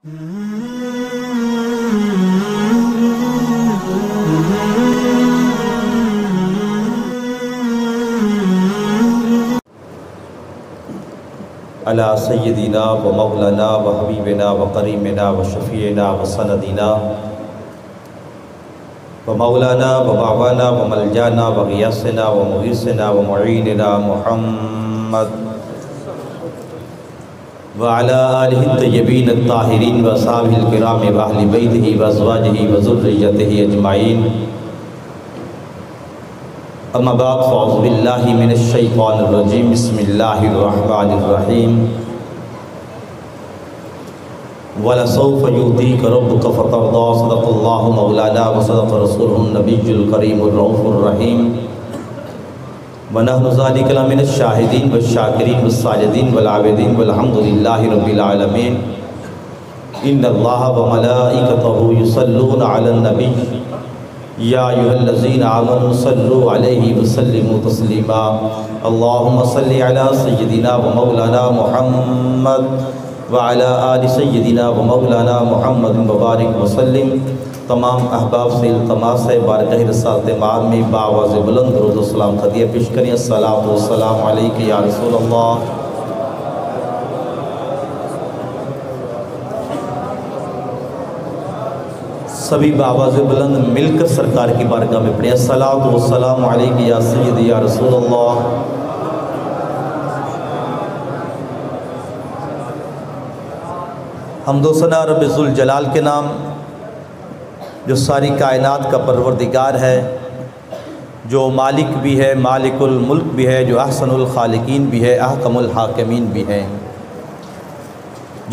علی سیدنا و مولانا و حبیبنا و کریمنا و شفیعنا و سندنا و مولانا و معوانا و ملجانا و غیاثنا و مغیثنا و معیننا محمد وعلی آلہ الطیبین الطاہرین و اصحابہ الکرام و اہل بیتہ و ازواجہ و ذریتہ اجمعین. اما بعد فاعوذ باللہ من الشیطان الرجیم. بسم اللہ الرحمن الرحیم. وَلَسَوْفَ يُؤْتِيكَ رَبُّكَ فَتَرْضَىٰ. صدق اللہ مولانا وصدق رسولہ النبی الکریم الرؤوف الرحیم. وَنَحْنُ ذَلِكَ لَمِنَ الشَّاهِدِينَ وَالشَّاكِرِينَ وَالسَّاجِدِينَ وَالْعَابِدِينَ وَالْحَمْدُ لِلَّهِ رَبِّ الْعَالَمِينَ. إِنَّ اللَّهَ وَمَلَائِكَتَهُ يُصَلُّونَ عَلَى النَّبِيِّ يَا أَيُّهَا الَّذِينَ آمَنُوا صَلُّوا عَلَيْهِ وَسَلِّمُوا تَسْلِيمًا. اللهم صل على سيدنا ومولانا محمد وعلى آل سيدنا ومولانا محمد وبارک وسلم. تمام احباب سے التماس ہے بارگاہ رسالت مآب میں بآواز بلند درود و سلام خدیہ پیش کریں. الصلاۃ والسلام علیک یا رسول اللہ. سبھی بآواز بلند مل کر سرکار کی بارگاہ میں پڑھیں. الصلاۃ والسلام علیک یا سیدی یا رسول اللہ. حمد و ثنا رب ذوالجلال کے نام جو ساری کائنات کا پروردگار ہے، جو مالک بھی ہے، مالک الملک بھی ہے، جو احسن الخالقین بھی ہے، احکم الحاکمین بھی ہے،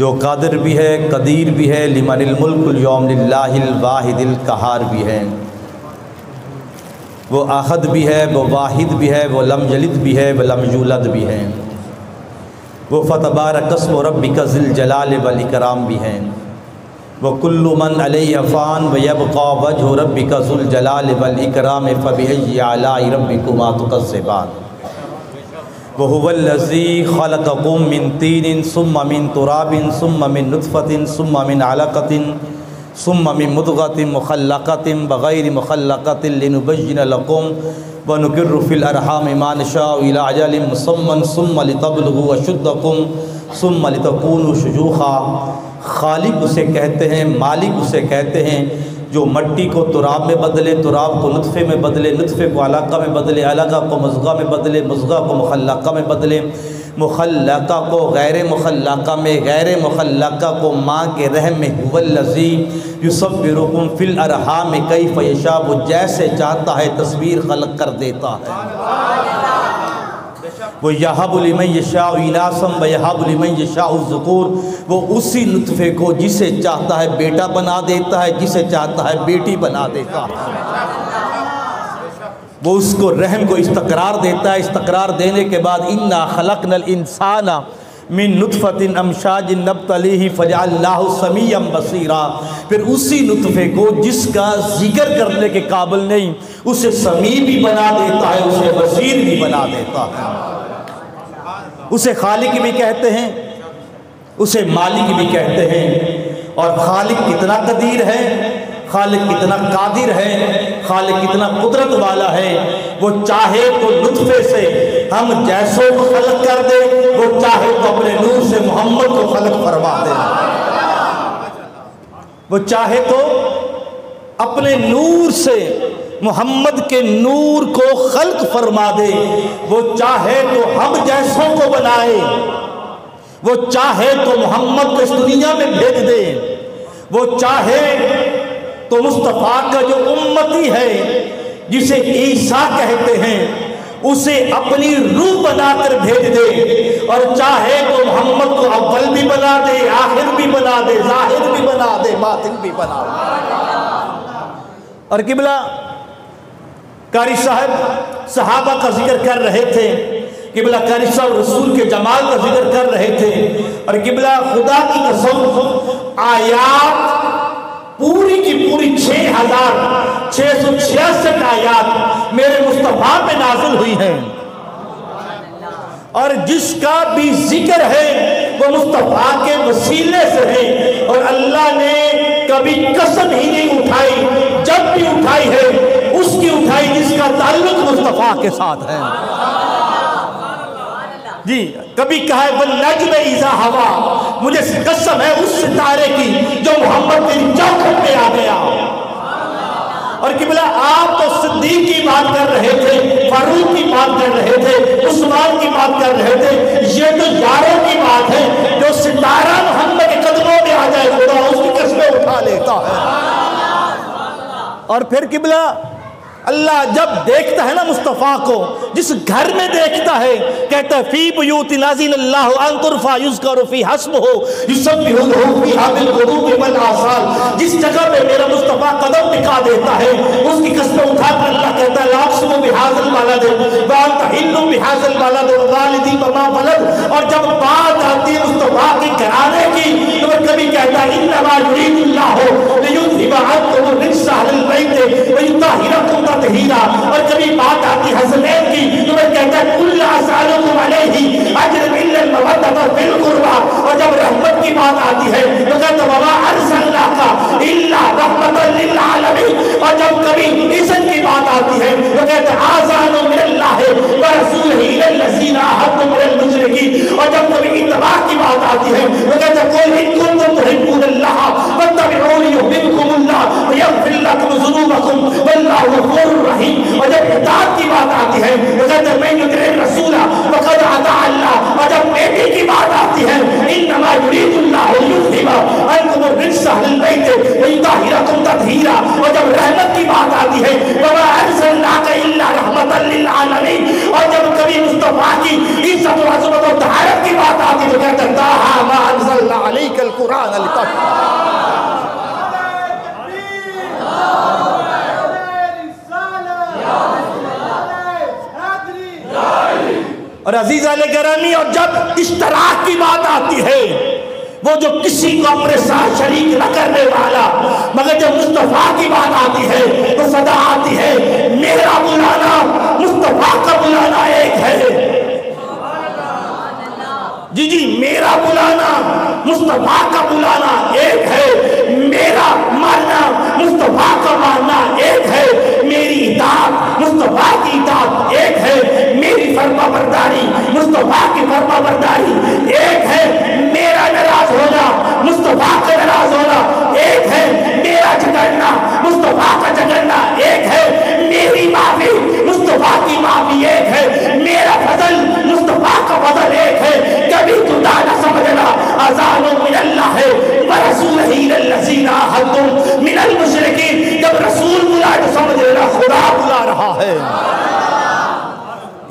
جو قادر بھی ہے، قدیر بھی ہے، لمن الملک اليوم للہ الواحد القہار بھی ہے. وہ احد بھی ہے، وہ واحد بھی ہے، وہ لم یلد بھی ہے، وہ لم یولد بھی ہے. وہ فتبارک اسم ربک ذی الجلال والاکرام بھی ہیں. وہ کل من علیہ فان ویبقى وجہ ربک ذو الجلال والاکرام فبأی آلاء ربکما تکذبان. وهو الذی خلقکم من طین ثم من تراب ثم من نطفة ثم من علقة ثم من مضغة مخلقة بغیر مخلقة لنبین لکم وَنُقِرُّ فِي الْأَرْحَامِ مَا نَشَاءُ إِلَىٰ أَجَلٍ مُّسَمًّى ثُمَّ لِتَبْلُغُوا أَشُدَّكُمْ ثُمَّ لِتَكُونُوا شُيُوخًا. خالق اسے کہتے ہیں، مالک اسے کہتے ہیں جو مٹی کو تراب میں بدلے، تراب کو نطفے میں بدلے، نطفے کو علقہ میں بدلے، علقہ کو مضغہ میں بدلے، مضغہ کو مخلقہ میں بدلے، مخلقہ کو غیر مخلقہ میں، غیر مخلقہ کو ماں کے رحم میں. هو الذی یصورکم فی الارحام کیف یشاء. وہ جیسے چاہتا ہے تصویر خلق کر دیتا ہے. وہ یہب لمن یشاء اناثا ویہب لمن یشاء الذکور. وہ اسی نطفے کو جسے چاہتا ہے بیٹا بنا دیتا ہے، جسے چاہتا ہے بیٹی بنا دیتا ہے. وہ اس کو رحم کو استقرار دیتا ہے. استقرار دینے کے بعد انا خلقنا الانسان من نطفۃ امشاج نبتلیہ فجعلناہ سمیعا بصیرا. پھر اسی نطفے کو جس کا ذکر کرنے کے قابل نہیں اسے سمیع بھی بنا دیتا ہے، اسے بصیر بھی بنا دیتا ہے. اسے خالق بھی کہتے ہیں، اسے مالک بھی کہتے ہیں. اور خالق کتنا قدیر ہے، خالق کتنا قادر ہے، خالق کتنا قدرت والا ہے. وہ چاہے تو نطفے سے ہم جیسوں کو خلق کر دے، وہ چاہے تو اپنے نور سے محمد کو خلق فرما دے. وہ چاہے تو اپنے نور سے محمد کے نور کو خلق فرما دے. وہ چاہے تو ہم جیسوں کو بنائے، وہ چاہے تو محمد کو اس دنیا میں بھیج دے. وہ چاہے تو مصطفیٰ کا جو امتی ہے جسے عیسیٰ کہتے ہیں اسے اپنی روح بنا کر بھیج دے. اور چاہے تو محمد کو اول بھی بنا دے، آخر بھی بنا دے، ظاہر بھی بنا دے، باطن بھی بنا دے. اور قبلہ قاری صاحب صحابہ کا ذکر کر رہے تھے، قبلہ قاری صاحب رسول کے جمال کا ذکر کر رہے تھے. اور قبلہ خدا کی قسم آیات پوری کی پوری 6666 آیات میرے مصطفیٰ پہ نازل ہوئی ہیں. اور جس کا بھی ذکر ہے وہ مصطفیٰ کے وسیلے سے ہے. اور اللہ اللہ نے کبھی قسم ہی نہیں اٹھائی، جب بھی اٹھائی ہے اس کی اٹھائی جس کا تعلق مصطفیٰ کے ساتھ ہے۔ جی کبھی کہا ہے وَالنَّجْمِ إِذَا هَوَىٰ، مجھے قسم ہے اس ستارے کی جو محمد تیری چوکھٹ پہ آ گیا۔ اور قبلہ آپ تو صدیق کی بات کر رہے تھے، فاروق کی بات کر رہے تھے، عثمان کی بات کر رہے تھے، یہ تو یاروں کی بات ہے۔ جو ستارہ محمد کے قدموں میں آ جائے خدا اس کی قسمیں اٹھا لیتا ہے۔ اور پھر قبلہ اللہ جب دیکھتا ہے نا مصطفیٰ کو، جس گھر میں دیکھتا ہے کہتا ہے فی بیوت نازل اللہ ان ترفع یذکر فی اسمہ یسبح لہ فیہا بالغدو والآصال، جس جگہ پہ میرا مصطفیٰ قدم ٹکا دیتا ہے اس کی قسمیں اٹھا کر اللہ کہتا ہے لا اقسم بہذا البلد وانت حل بہذا البلد ووالد وما ولد۔ اور جب بات آتی ہے مصطفیٰ کے گھرانے کی تو وہ کبھی کہتا ہے انما یرید اللہ لیذھب عنکم الرجس اہل البیت ویطہرکم تطہیرا۔ اور کبھی بات آتی حسنین کی تو وہ کہتا ہے کل اسالکم علیہ اجر الا المودۃ فی القربى۔ اور جب رحمت کی بات آتی ہے تو کہتا ہے وما ارسلناک الا رحمۃ للعالمین۔ اور جب کبھی عزت کی بات آتی ہے تو کہتا ہے آذان من اللہ ورسولہ الی الذین عاہدتم من المشرکین۔ اور جب کبھی اتباع کی بات آتی ہے تو کہتا ہے قل ان کنتم تحبون اللہ فاتبعونی یحببکم اللہ ویغفر لکم ذنوبکم واللہ غفور الرحیم۔ اور جب اطاعت کی بات آتی ہے وہ کہتے ہیں میں یطیع الرسول فقد اطاع اللہ۔ اور جب بیٹی کی بات آتی ہے انما یرید اللہ لیذھب عنکم الرجس اہل البیت ویطہرکم تطہیرا۔ اور جب رحمت کی بات آتی ہے وما ارسلناک الا رحمۃ للعالمین۔ اور جب کبھی مصطفیٰ کی عزت و عظمت و طہارت کی بات آتی ہے تو کہتے ہیں طٰہٰ ما انزلنا علیک القرآن لتشقى۔ اور عزیزان گرامی اور جب اشتراک کی بات آتی ہے وہ جو کسی کو اپنے ساتھ شریک نہ کرنے والا، مگر جب مصطفیٰ کی بات آتی ہے تو صدا آتی ہے میرا بلانا مصطفیٰ کا بلانا ایک ہے۔ جی میرا بلانا مصطفیٰ کا بلانا ایک ہے، میرا ماننا مصطفیٰ کا ماننا ایک ہے، میری اطاعت مصطفیٰ کی اطاعت ایک ہے، میری فرما برداری مصطفیٰ کی فرما برداری ایک ہے، میرا ناراض ہونا مصطفیٰ کا ناراض ہونا ایک ہے، میرا جھگڑنا مصطفیٰ کا جھگڑنا ایک ہے، میری معافی مصطفیٰ کی معافی ایک ہے، میرا فضل مصطفیٰ کا فضل ایک ہے۔ کبھی خدا نہ سمجھنا اذان من اللہ ہے ورسولہ الی الذین عاہدتم من المشرکین، جب رسول بلا تو سمجھ لینا خدا بلا رہا ہے۔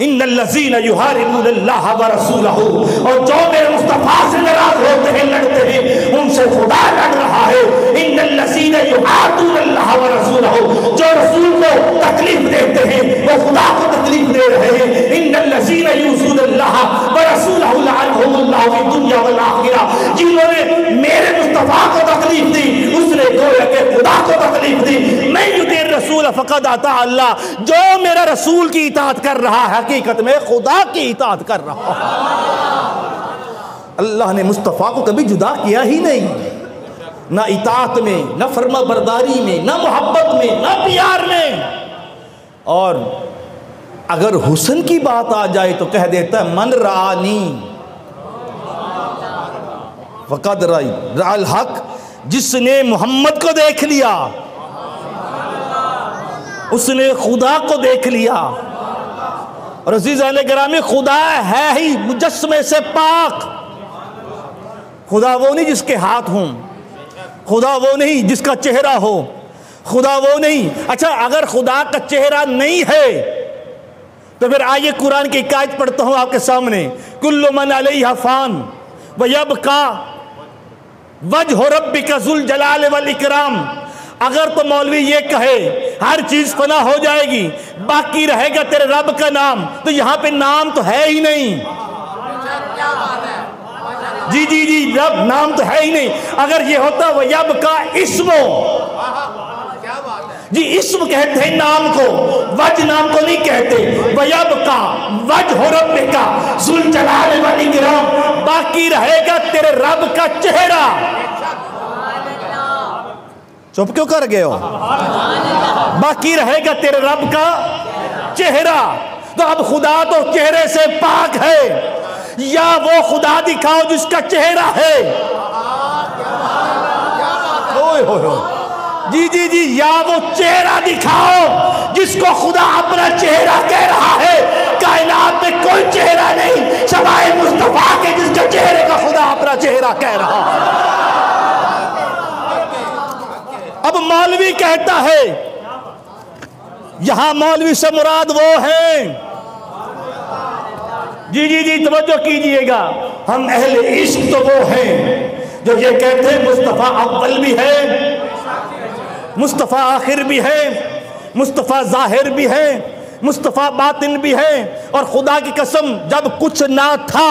ان الذین یحاربون اللہ ورسولہ، اور جو میرے مصطفیٰ سے ناراض ہوتے ہیں لڑتے ہیں ان سے خدا لڑ رہا ہے۔ ان الذین یحادون اللہ ورسولہ، جو رسول کو تکلیف دیتے ہیں وہ خدا کو تکلیف دے رہے ہیں۔ ان الذین یؤذون اللہ ورسولہ لعنہم اللہ فی الدنیا والآخرہ، جنہوں نے میرے مصطفیٰ کو تکلیف دی اس نے گویا کہ خدا کو تکلیف دی۔ میں یطیع الرسول فقد اطاع اللہ، جو میرا رسول کی اطاعت کر رہا ہے حقیقت میں خدا کی اطاعت کر رہا ہے۔ اللہ نے مصطفیٰ کو کبھی جدا کیا ہی نہیں، نہ اطاعت میں، نہ فرما برداری میں، نہ محبت میں، نہ پیار میں۔ اور اگر حسن کی بات آ جائے تو کہہ دیتا ہے من رآنی فقد رأى الحق، جس نے محمد کو دیکھ لیا اس نے خدا کو دیکھ لیا۔ اور عزیزان گرامی خدا ہے ہی مجسمے سے پاک، خدا وہ نہیں جس کے ہاتھ ہوں، خدا وہ نہیں جس کا چہرہ ہو، خدا وہ نہیں۔ اچھا اگر خدا کا چہرہ نہیں ہے تو پھر آئیے قرآن کی ایک آیت پڑھتا ہوں آپ کے سامنے، کل من علیہا فان ویبقا وجہ ربک ذو الجلال والاکرام۔ اگر تو مولوی یہ کہے ہر چیز فنا ہو جائے گی باقی رہے گا تیرے رب کا نام، تو یہاں پہ نام تو ہے ہی نہیں۔ جی رب نام تو ہے ہی نہیں۔ اگر یہ ہوتا وَيَبْقَى اسمو، جی اسم کہتے ہیں نام کو، وجہ نام کو نہیں کہتے۔ وَيَبْقَى وَجْهُ رَبِّكَ ذُو الْجَلَالِ وَالْإِكْرَامِ، باقی رہے گا تیرے رب کا چہرہ۔ چپ کیوں کر گئے ہو؟ باقی رہے گا تیرے رب کا چہرہ. تو اب خدا تو چہرے سے پاک ہے، یا وہ خدا دکھاؤ جس کا چہرہ ہے. جی جی جی، یا وہ چہرہ دکھاؤ جس کو خدا اپنا چہرہ کہہ رہا ہے. کائنات میں کوئی چہرہ نہیں سوائے مصطفیٰ کے جس کے چہرے کا خدا اپنا چہرہ کہہ رہا ہے. اب مولوی کہتا ہے، یہاں مولوی سے مراد وہ ہیں، جی جی جی توجہ کیجئے گا، ہم اہل عشق تو وہ ہیں جو یہ کہتے ہیں مصطفیٰ اول بھی ہے، مصطفیٰ آخر بھی ہے، مصطفیٰ ظاہر بھی ہے، مصطفیٰ باطن بھی ہے. اور خدا کی قسم جب کچھ نہ تھا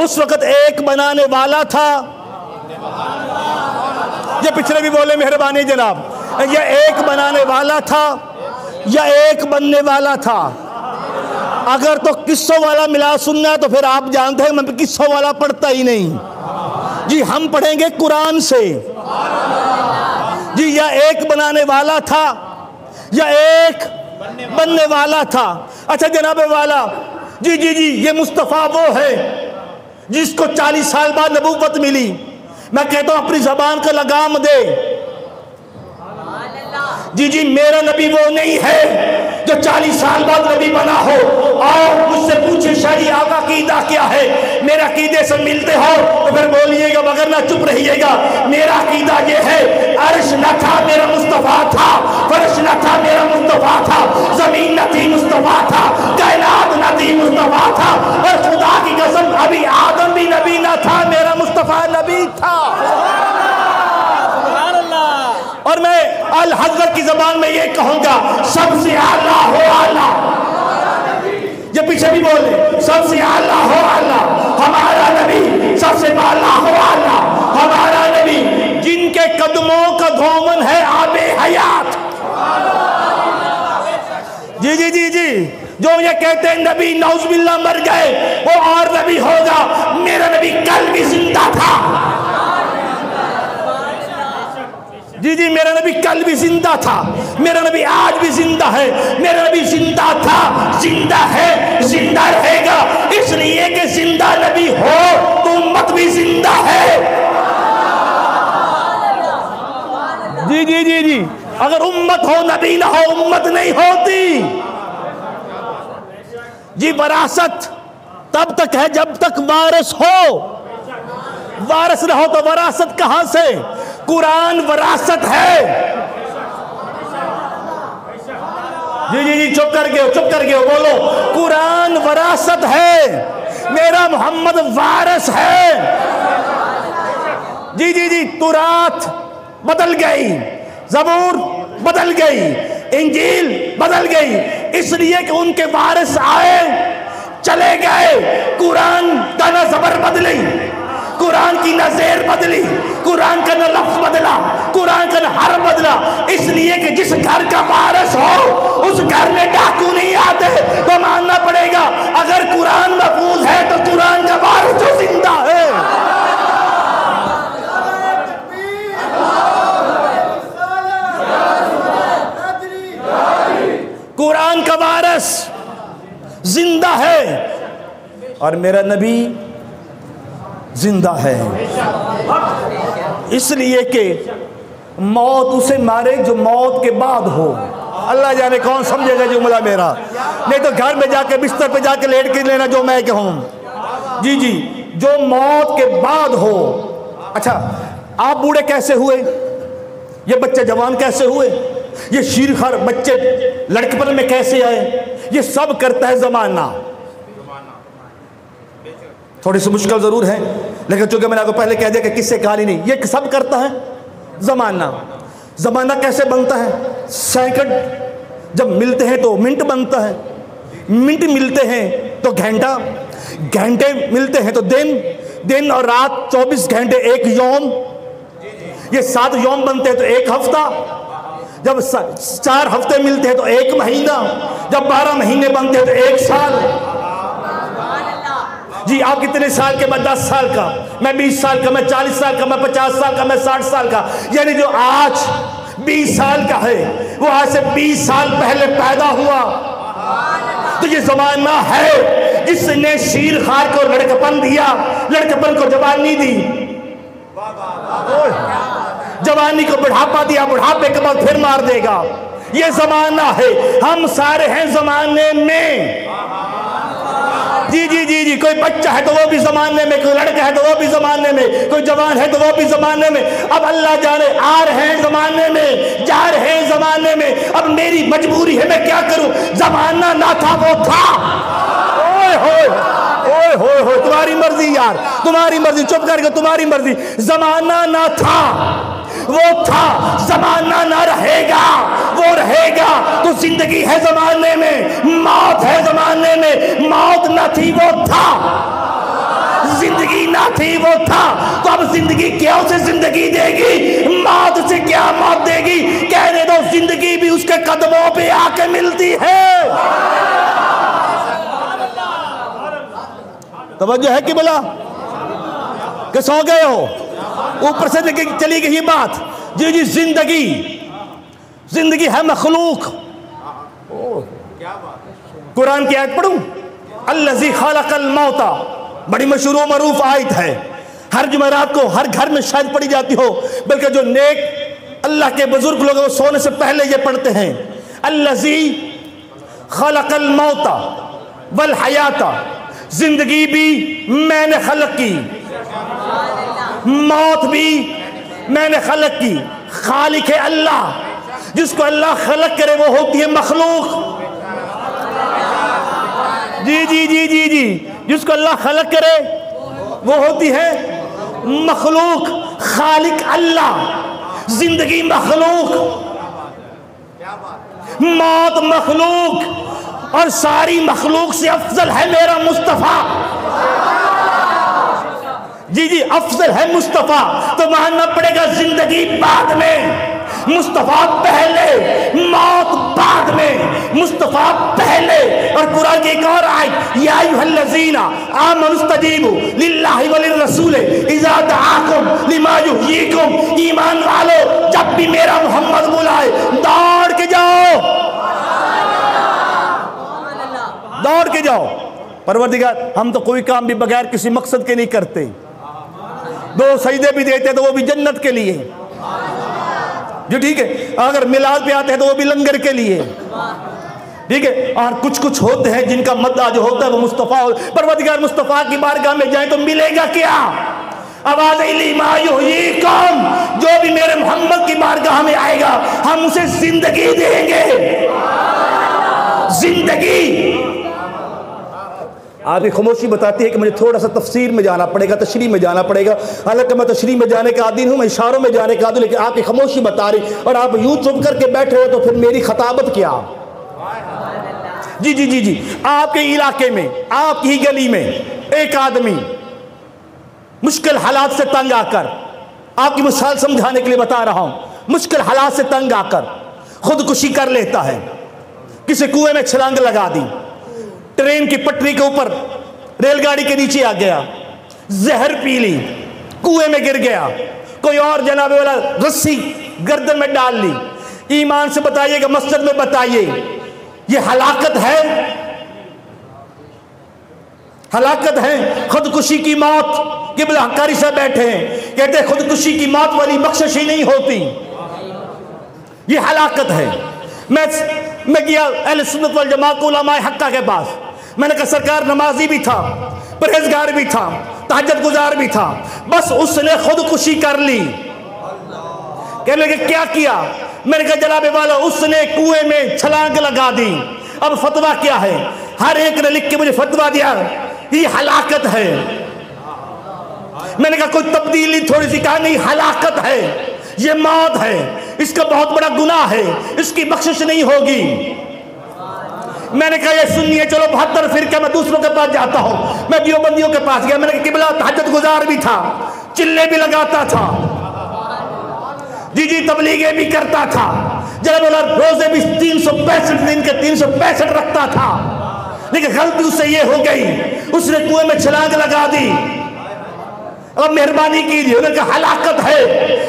اس وقت ایک بنانے والا تھا. یہ پچھلے بھی بولے مہربانی جناب، یہ ایک بنانے والا تھا یا ایک بننے والا تھا. اگر تو قصوں والا ملا سننا ہے تو پھر آپ جانتے ہیں میں قصوں والا پڑھتا ہی نہیں. جی ہم پڑھیں گے قرآن سے. جی یا ایک بنانے والا تھا یا ایک بننے والا تھا. اچھا جناب والا، جی جی جی یہ مصطفیٰ وہ ہے جس کو 40 سال بعد نبوت ملی. میں کہتا ہوں اپنی زبان کا لگام دے. جی جی میرا نبی وہ نہیں ہے جو 40 سال بعد نبی بنا ہو. اور مجھ سے پوچھے شرعی آقا عقیدہ کیا ہے، میرا عقیدے سے ملتے ہو تو پھر بولیے گا، مگر نہ چپ رہیے گا. میرا عقیدہ یہ ہے، عرش نہ تھا میرا مصطفیٰ تھا، فرش نہ تھا میرا مصطفیٰ تھا، زمین نہ تھی مصطفیٰ تھا، کائنات نہ تھی مصطفیٰ تھا. اور خدا کی قسم ابھی آدم بھی نبی نہ تھا، میرا مصطفیٰ نبی تھا. اور میں الحضرت کی زبان میں یہ کہوں گا، سب سے اعلیٰ ہو اعلیٰ. یہ پیچھے بھی بولے، سب سے اعلیٰ ہو اعلیٰ ہمارا نبی، سب سے بالا ہو اعلیٰ ہمارا نبی، جن کے قدموں کا دھومن ہے آب حیات. جی جی جی جی جو یہ کہتے ہیں نبی نعوذ باللہ مر گئے وہ اور نبی ہوگا، میرا نبی کل بھی زندہ تھا. جی جی میرا نبی کل بھی زندہ تھا، میرا نبی آج بھی زندہ ہے، میرا نبی زندہ تھا، زندہ ہے، زندہ رہے گا. اس لیے کہ زندہ نبی ہو تو امت بھی زندہ ہے. جی جی جی جی اگر امت ہو نبی نہ ہو امت نہیں ہوتی. جی وراثت تب تک ہے جب تک وارث ہو، وارث نہ ہو تو وراثت کہاں سے؟ قرآن وراثت ہے. جی جی جی چپ کر گئے بولو، قرآن وراثت ہے، میرا محمد وارث ہے. جی جی جی تورات بدل گئی، زبور بدل گئی، انجیل بدل گئی، اس لیے کہ ان کے وارث آئے چلے گئے. قرآن کا نہ زبر بدلی، قرآن کی نہ زیر بدلی، قرآن کا نہ لفظ بدلا، قرآن کا نہ حرف بدلا. اس لیے کہ جس گھر کا وارث ہو اس گھر میں ڈاکو نہیں آتے. تو ماننا پڑے گا اگر قرآن محفوظ ہے تو قرآن کا وارث جو زندہ ہے. قرآن کا وارث زندہ ہے اور میرا نبی زندہ ہے. اس لیے کہ موت اسے مارے جو موت کے بعد ہو. اللہ جانے کون سمجھے گا جملہ میرا، نہیں تو گھر میں جا کے بستر پہ جا کے لیٹ کے لینا جو میں کہوں. جی جی جو موت کے بعد ہو. اچھا آپ بوڑھے کیسے ہوئے، یہ بچے جوان کیسے ہوئے، یہ شیرخوار بچے لڑکپن میں کیسے آئے، یہ سب کرتا ہے زمانہ. تھوڑی سی مشکل ضرور ہے لیکن چونکہ میں نے آپ کو پہلے کہہ دیا کہ کس سے کہانی نہیں، یہ سب کرتا ہے زمانہ. زمانہ کیسے بنتا ہے؟ سیکنڈ جب ملتے ہیں تو منٹ بنتا ہے، منٹ ملتے ہیں تو گھنٹہ، گھنٹے ملتے ہیں تو دن، دن اور رات 24 گھنٹے ایک یوم. یہ 7 یوم بنتے ہیں تو ایک ہفتہ، جب 4 ہفتے ملتے ہیں تو ایک مہینہ، جب 12 مہینے بنتے ہیں تو ایک سال. جی آپ کتنے سال کے؟ میں 10 سال کا، میں 20 سال کا، میں 40 سال کا، میں 50 سال کا، میں 60 سال کا. یعنی جو آج 20 سال کا ہے وہ آج سے 20 سال پہلے پیدا ہوا. تو یہ زمانہ ہے جس نے شیر خار کو لڑکپن دیا، لڑکپن کو جوانی دی، جوانی کو بڑھاپا دیا، بڑھاپے کے بعد پھر مار دے گا. یہ زمانہ ہے. ہم سارے ہیں زمانے میں. جی جی جی جی کوئی بچہ ہے تو وہ بھی زمانے میں، کوئی لڑکا ہے تو وہ بھی زمانے میں، کوئی جوان ہے تو وہ بھی زمانے میں. اب اللہ جانے آ رہے ہیں زمانے میں، جا رہے ہیں زمانے میں. اب میری مجبوری ہے، میں کیا کروں؟ زمانہ نہ تھا وہ تھا. اوئے ہوئے اوئے ہوئے ہوئے، تمہاری مرضی یار، تمہاری مرضی. چپ کر کے تمہاری مرضی. زمانہ نہ تھا وہ تھا، زمانہ نہ رہے گا وہ رہے گا. تو زندگی ہے زمانے میں، موت ہے زمانے میں. موت نہ تھی وہ تھا، زندگی نہ تھی وہ تھا. تو اب زندگی کیا اسے زندگی دے گی؟ موت سے کیا موت دے گی؟ کہنے دو زندگی بھی اس کے قدموں پہ آ کے ملتی ہے. توجہ ہے کہ بلا کہ سو گئے ہو؟ اوپر سے چلی گئی بات. جی جی زندگی ہے مخلوق. قرآن کی آیت پڑھوں؟ الذی خلق الموت، بڑی مشہور و معروف آیت ہے. ہر جمعرات کو ہر گھر میں شاید پڑھی جاتی ہو، بلکہ جو نیک اللہ کے بزرگ لوگ وہ سونے سے پہلے یہ پڑھتے ہیں. الذی خلق الموت والحیات، زندگی بھی میں نے خلق کی، موت بھی میں نے خلق کی. خالق ہے اللہ، جس کو اللہ خلق کرے وہ ہوتی ہے مخلوق. جی جی جی جی جی جس کو اللہ خلق کرے وہ ہوتی ہے مخلوق. خالق اللہ، زندگی مخلوق، موت مخلوق، اور ساری مخلوق سے افضل ہے میرا مصطفیٰ. جی جی افضل ہے مصطفیٰ. تو ماننا پڑے گا زندگی بعد میں، مصطفیٰ پہلے، موت بعد میں، مصطفیٰ پہلے. اور قرآن کی ایک اور آیت، یا ایھا الذین آمنوا استجیبوا للہ وللرسول اذا دعاکم لما یحییکم. ایمان والو جب بھی میرا محمد بلائے دوڑ کے جاؤ، دوڑ کے جاؤ. پروردگار ہم تو کوئی کام بھی بغیر کسی مقصد کے نہیں کرتے. 2 سجدے بھی دیتے تو وہ بھی جنت کے لیے، جو ٹھیک ہے. اگر میلاد پہ آتے ہیں تو وہ بھی لنگر کے لیے، ٹھیک ہے. اور کچھ ہوتے ہیں جن کا مدعا جو ہوتا ہے وہ مصطفیٰ. پروردگار مصطفیٰ کی بارگاہ میں جائیں تو ملے گا کیا؟ آواز لما یحییکم، جو بھی میرے محمد کی بارگاہ میں آئے گا ہم اسے زندگی دیں گے. زندگی. آپ کی خاموشی بتاتی ہے کہ مجھے تھوڑا سا تفسیر میں جانا پڑے گا، تشریح میں جانا پڑے گا. حالانکہ میں تشریح میں جانے کا عادی ہوں، میں اشاروں میں جانے کا عادی ہوں، لیکن آپ کی خاموشی بتا رہی اور آپ یوں چپ کر کے بیٹھے ہو تو پھر میری خطابت کیا؟ جی جی جی جی آپ کے علاقے میں، آپ کی گلی میں ایک آدمی مشکل حالات سے تنگ آ کر، آپ کی مثال سمجھانے کے لیے بتا رہا ہوں، مشکل حالات سے تنگ آ کر خودکشی کر لیتا ہے. کسی کنویں میں چھلانگ لگا دی، ٹرین کی پٹری کے اوپر ریل گاڑی کے نیچے آ گیا، زہر پی لی، کنویں میں گر گیا. کوئی اور جناب والا رسی گردن میں ڈال لی. ایمان سے بتائیے کہ مسجد میں بتائیے یہ ہلاکت ہے؟ ہلاکت ہے. خودکشی کی موت. قبلہ قاری صاحب بیٹھے ہیں کہتے ہیں خودکشی کی موت والی بخشش ہی نہیں ہوتی، یہ ہلاکت ہے. میں گیا اہل سنت والجماعت علماء حقہ کے پاس. میں نے کہا سرکار نمازی بھی تھا، پرہیزگار بھی تھا، تہجد گزار بھی تھا، بس اس نے خودکشی کر لی. کہنے لگے کیا کیا؟ میں نے کہا جناب والا اس نے کنویں میں چھلانگ لگا دی. اب فتویٰ کیا ہے؟ ہر ایک نے لکھ کے مجھے فتویٰ دیا یہ ہلاکت ہے. میں نے کہا کوئی تبدیلی تھوڑی سی؟ کہا نہیں ہلاکت ہے، یہ موت ہے، اس کا بہت بڑا گناہ ہے، اس کی بخشش نہیں ہوگی. میں نے کہا یہ سنیے چلو 72 فرقے میں دوسروں کے پاس جاتا ہوں. میں دیوبندیوں کے پاس گیا. میں نے کہا قبلہ تہجد گزار بھی تھا، چلے بھی لگاتا تھا، جی جی تبلیغیں بھی کرتا تھا، جناب روزے بھی 365 دن کے 365 رکھتا تھا. لیکن غلطی اس سے یہ ہو گئی، اس نے کنویں میں چھلانگ لگا دی. اب مہربانی کیجیے. انہوں نے کہا ہلاکت ہے.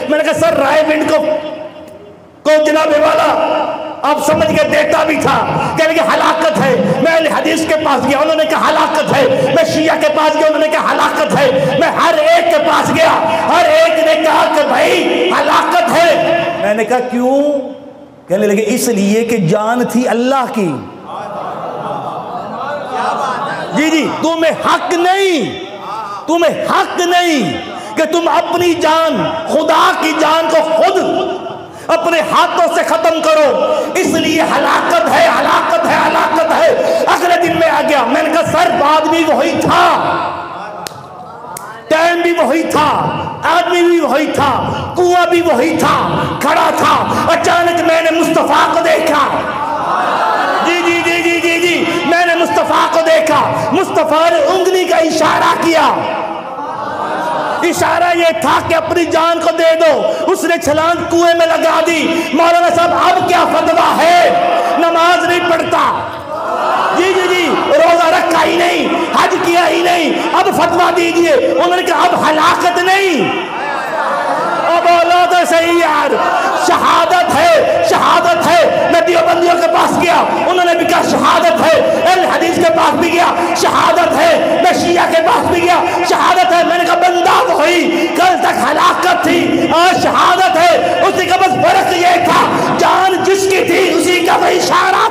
میں نے کہا سر رائے ونڈ کو جناب والا آپ سمجھ کے دیتا بھی تھا. کہنے کہ ہلاکت ہے. میں اہل حدیث کے پاس گیا، انہوں نے کہا ہلاکت ہے. میں شیعہ کے پاس گیا، انہوں نے کہا ہلاکت ہے. میں ہر ایک کے پاس گیا، ہر ایک نے کہا کہ بھائی ہلاکت ہے. میں نے کہا کیوں؟ کہنے لگے اس لیے کہ جان تھی اللہ کی. جی تمہیں حق نہیں کہ تم اپنی جان، خدا کی جان کو خود اپنے ہاتھوں سے ختم کرو. اس لیے ہلاکت ہے. اگلے دن میں آ گیا. میں نے کہا سر بات بھی وہی تھا، ٹائم بھی وہی تھا، آدمی بھی وہی تھا، کنواں بھی وہی تھا، کھڑا تھا. اچانک میں نے مصطفیٰ کو دیکھا. جی میں نے مصطفیٰ کو دیکھا. مصطفیٰ نے انگلی کا اشارہ کیا. اشارہ یہ تھا کہ اپنی جان کو دے دو. اس نے چھلانگ کنویں میں لگا دی. مولانا صاحب اب کیا فتویٰ ہے؟ نماز نہیں پڑھتا، جی روزہ رکھا ہی نہیں، حج کیا ہی نہیں، اب فتویٰ دیجئے. انہوں نے کہا اب ہلاکت نہیں. اب اولاد صحیح یار، شہادت ہے. میں دیوبندیوں کے پاس گیا، انہوں نے بھی کہا شہادت ہے. اہل حدیث کے پاس بھی گیا، شہادت ہے. میں شیعہ کے پاس بھی گیا، شہادت ہے. میں نے کہا بندہ وہی، کل تک ہلاکت تھی، آج شہادت ہے. اسی کا بس فرق یہ تھا، جان جس کی تھی اسی کا وہ اشارہ.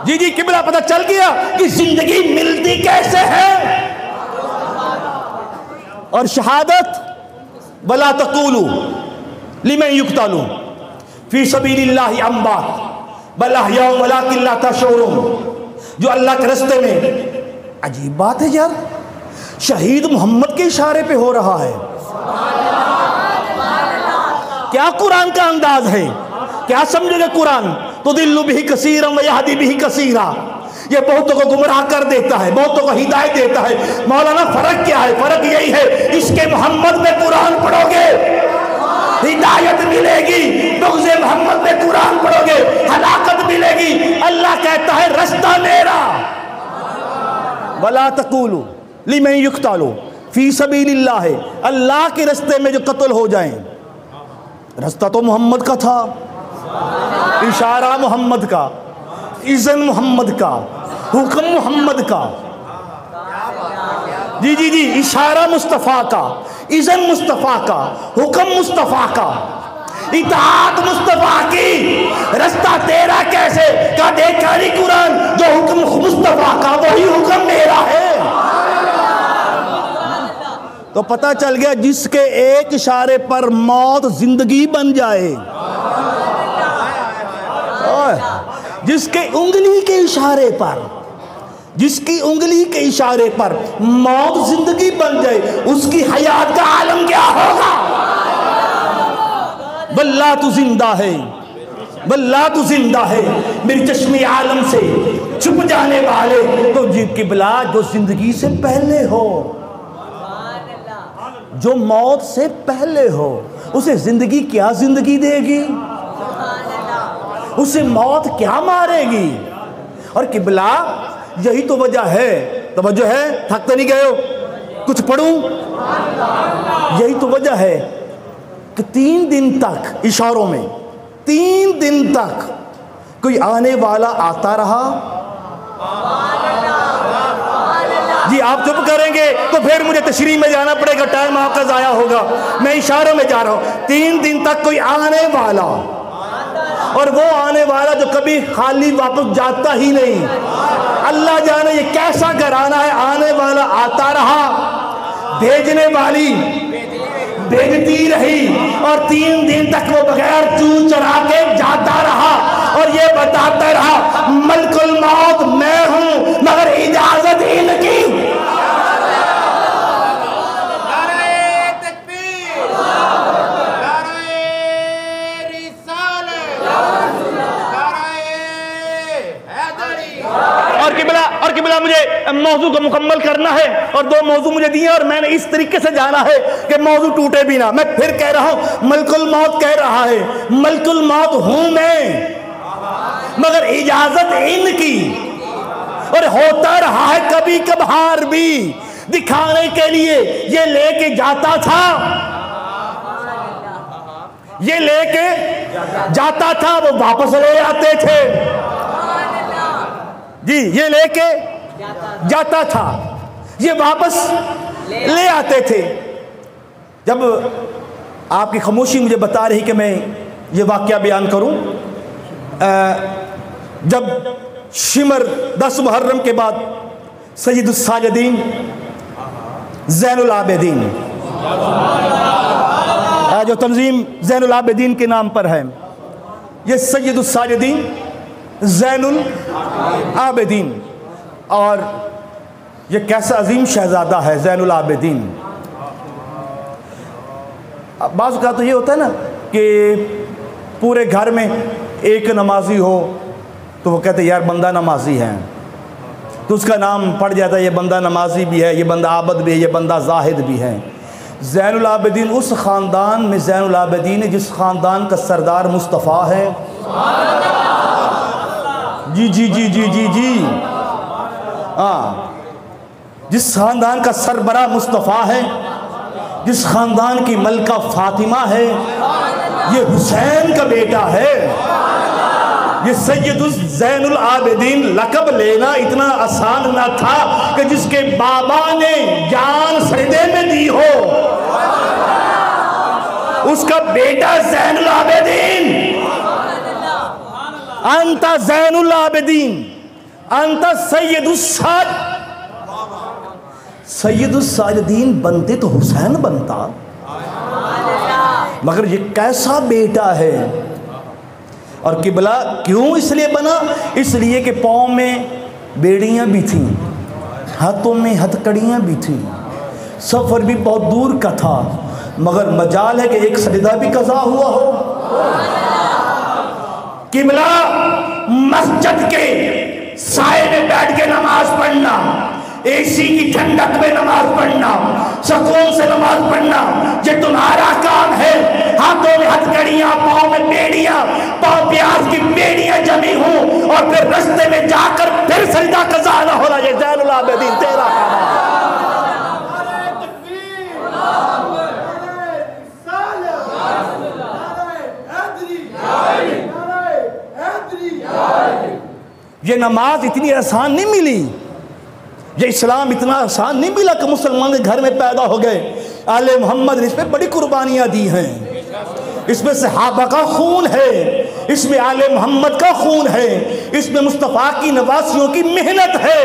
جی قبلہ پتہ چل گیا کہ زندگی ملتی کیسے ہے. اور شہادت وَلَا تَقُولُوا لِمَنْ يُقْتَلُ فِي سَبِيلِ اللَّهِ أَمْوَاتٌ بَلْ أَحْيَاءٌ وَلَكِنْ لَا تَشْعُرُونَ. جو اللہ کے راستے میں، عجیب بات ہے یار، شہید محمد کے اشارے پہ ہو رہا ہے. کیا قرآن کا انداز ہے؟ کیا سمجھو گے قرآن؟ تُضِلُّ بِهِ كَثِيرًا وَيَهْدِي بِهِ كَثِيرًا. یہ بہتوں کو گمراہ کر دیتا ہے، بہتوں کو ہدایت دیتا ہے. مولانا فرق کیا ہے؟ فرق یہی ہے، اس کے محمد میں قرآن پڑھو گے ہدایت ملے گی، بغض محمد میں قرآن پڑھو گے ہلاکت ملے گی. اللہ کہتا ہے رستہ میرا. وَلَا تَقُولُوا لِمَنْ يُقْتَلُ فِي سَبِيلِ اللَّهِ. اللہ کے رستے میں جو قتل ہو جائیں. رستہ تو محمد کا تھا، اشارہ محمد کا، اذن محمد کا، حکم محمد کا. جی اشارہ مصطفیٰ کا، اذن مصطفیٰ کا، حکم مصطفیٰ کا، اطاعت مصطفیٰ کی. رستہ تیرا کیسے؟ کہا دیکھا نہیں قرآن، جو حکم مصطفیٰ کا وہی حکم میرا ہے. تو پتہ چل گیا جس کے ایک اشارے پر موت زندگی بن جائے، جس کے انگلی کے اشارے پر، جس کی انگلی کے اشارے پر موت زندگی بن جائے، اس کی حیات کا عالم کیا ہوگا؟ واللہ تو زندہ ہے، واللہ تو زندہ ہے. میری چشمی عالم سے چھپ جانے والے تو جی قبلہ جو زندگی سے پہلے ہو، جو موت سے پہلے ہو، اسے زندگی کیا زندگی دے گی؟ اسے موت کیا مارے گی؟ اور قبلہ یہی تو وجہ ہے. توجہ ہے؟ تھکتے نہیں گئے ہو؟ کچھ پڑھوں؟ یہی تو وجہ ہے کہ 3 دن تک اشاروں میں 3 دن تک کوئی آنے والا آتا رہا. جی آپ چپ کریں گے تو پھر مجھے تشریح میں جانا پڑے گا، ٹائم آپ کا ضائع ہوگا. میں اشاروں میں جا رہا ہوں. 3 دن تک کوئی آنے والا، اور وہ آنے والا جو کبھی خالی واپس جاتا ہی نہیں. اللہ جانے یہ کیسا گھرانہ ہے. آنے والا آتا رہا، بھیجنے والی بھیجتی رہی، اور 3 دن تک وہ بغیر چون چرا کے جاتا رہا اور یہ بتاتا رہا ملک الموت میں ہوں مگر اجازت ان کی. قبلہ مجھے موضوع کو مکمل کرنا ہے اور 2 موضوع مجھے دیے اور میں نے اس طریقے سے جانا ہے کہ موضوع ٹوٹے بھی نہ. میں پھر کہہ رہا ہوں ملک الموت کہہ رہا ہے, ملک الموت ہوں میں, مگر اجازت ان کی, اور ہوتا رہا ہے کبھی کبھار بھی دکھانے کے لیے. یہ لے کے جاتا تھا, یہ لے کے جاتا تھا, وہ واپس لے آتے تھے. جی یہ لے کے جاتا تھا, یہ واپس لے آتے تھے. جب آپ کی خاموشی مجھے بتا رہی کہ میں یہ واقعہ بیان کروں, جب شمر 10 محرم کے بعد سید الساجدین زین العابدین, جو تنظیم زین العابدین کے نام پر ہے, یہ سید الساجدین زین العابدین, اور یہ کیسا عظیم شہزادہ ہے زین العابدین. بعض اوقات تو یہ ہوتا ہے نا کہ پورے گھر میں ایک نمازی ہو تو وہ کہتے ہیں یار بندہ نمازی ہے, تو اس کا نام پڑ جاتا ہے, یہ بندہ نمازی بھی ہے, یہ بندہ عابد بھی ہے, یہ بندہ زاہد بھی ہے. زین العابدین اس خاندان میں زین العابدین ہے جس خاندان کا سردار مصطفیٰ ہے. جی جی جی جی جی جی ہاں, جس خاندان کا سربراہ مصطفیٰ ہے, جس خاندان کی ملکہ فاطمہ ہے, یہ حسین کا بیٹا ہے. یہ سید زین العابدین لقب لینا اتنا آسان نہ تھا کہ جس کے بابا نے جان سجدے میں دی ہو, اس کا بیٹا زین العابدین. انت زین العابدین, انت سید الساجدین بنتے تو حسین بنتا, مگر یہ کیسا بیٹا ہے. اور قبلہ کیوں اس لیے بنا؟ اس لیے کہ پاؤں میں بیڑیاں بھی تھیں, ہاتھوں میں ہتکڑیاں بھی تھیں, سفر بھی بہت دور کا تھا, مگر مجال ہے کہ ایک سجدہ بھی قضا ہوا ہو. قبلہ مسجد کے سائے میں بیٹھ کے نماز پڑھنا, اے سی کی ٹھنڈک میں نماز پڑھنا, سکون سے نماز پڑھنا, یہ تمہارا کام ہے. ہاتھوں میں ہتھکڑیاں, پاؤں میں بیڑیاں, پاؤں پیاز کی بیڑیاں جمی ہوں, اور پھر رستے میں جا کر پھر سجدہ قضا نہ ہونا, یہ زین العابدین تیرا کام ہے. یہ نماز اتنی آسان نہیں ملی, یہ اسلام اتنا آسان نہیں ملا کہ مسلمان کے گھر میں پیدا ہو گئے. آل محمد نے اس پہ بڑی قربانیاں دی ہیں, اس میں صحابہ کا خون ہے, اس میں آل محمد کا خون ہے, اس میں مصطفیٰ کی نواسیوں کی محنت ہے.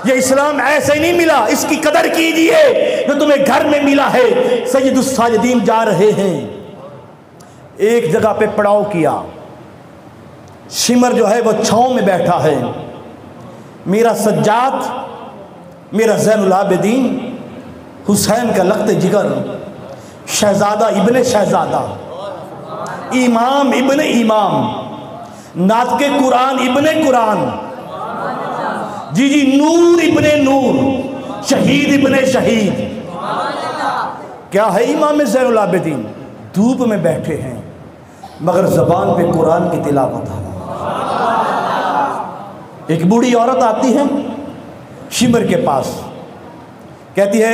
یہ اسلام ایسے نہیں ملا, اس کی قدر کیجئے جو تمہیں گھر میں ملا ہے. سید الساجدین جا رہے ہیں, ایک جگہ پہ پڑاؤ کیا, شمر جو ہے وہ چھاؤں میں بیٹھا ہے. میرا سجاد, میرا زین العابدین, حسین کا لخت جگر, شہزادہ ابن شہزادہ, امام ابن امام, ناطق قرآن ابن قرآن, جی جی نور ابن نور, شہید ابن شہید. کیا ہے امام زین العابدین؟ دھوپ میں بیٹھے ہیں مگر زبان پہ قرآن کی تلاوت ہے. ایک بوڑھی عورت آتی ہے شمر کے پاس, کہتی ہے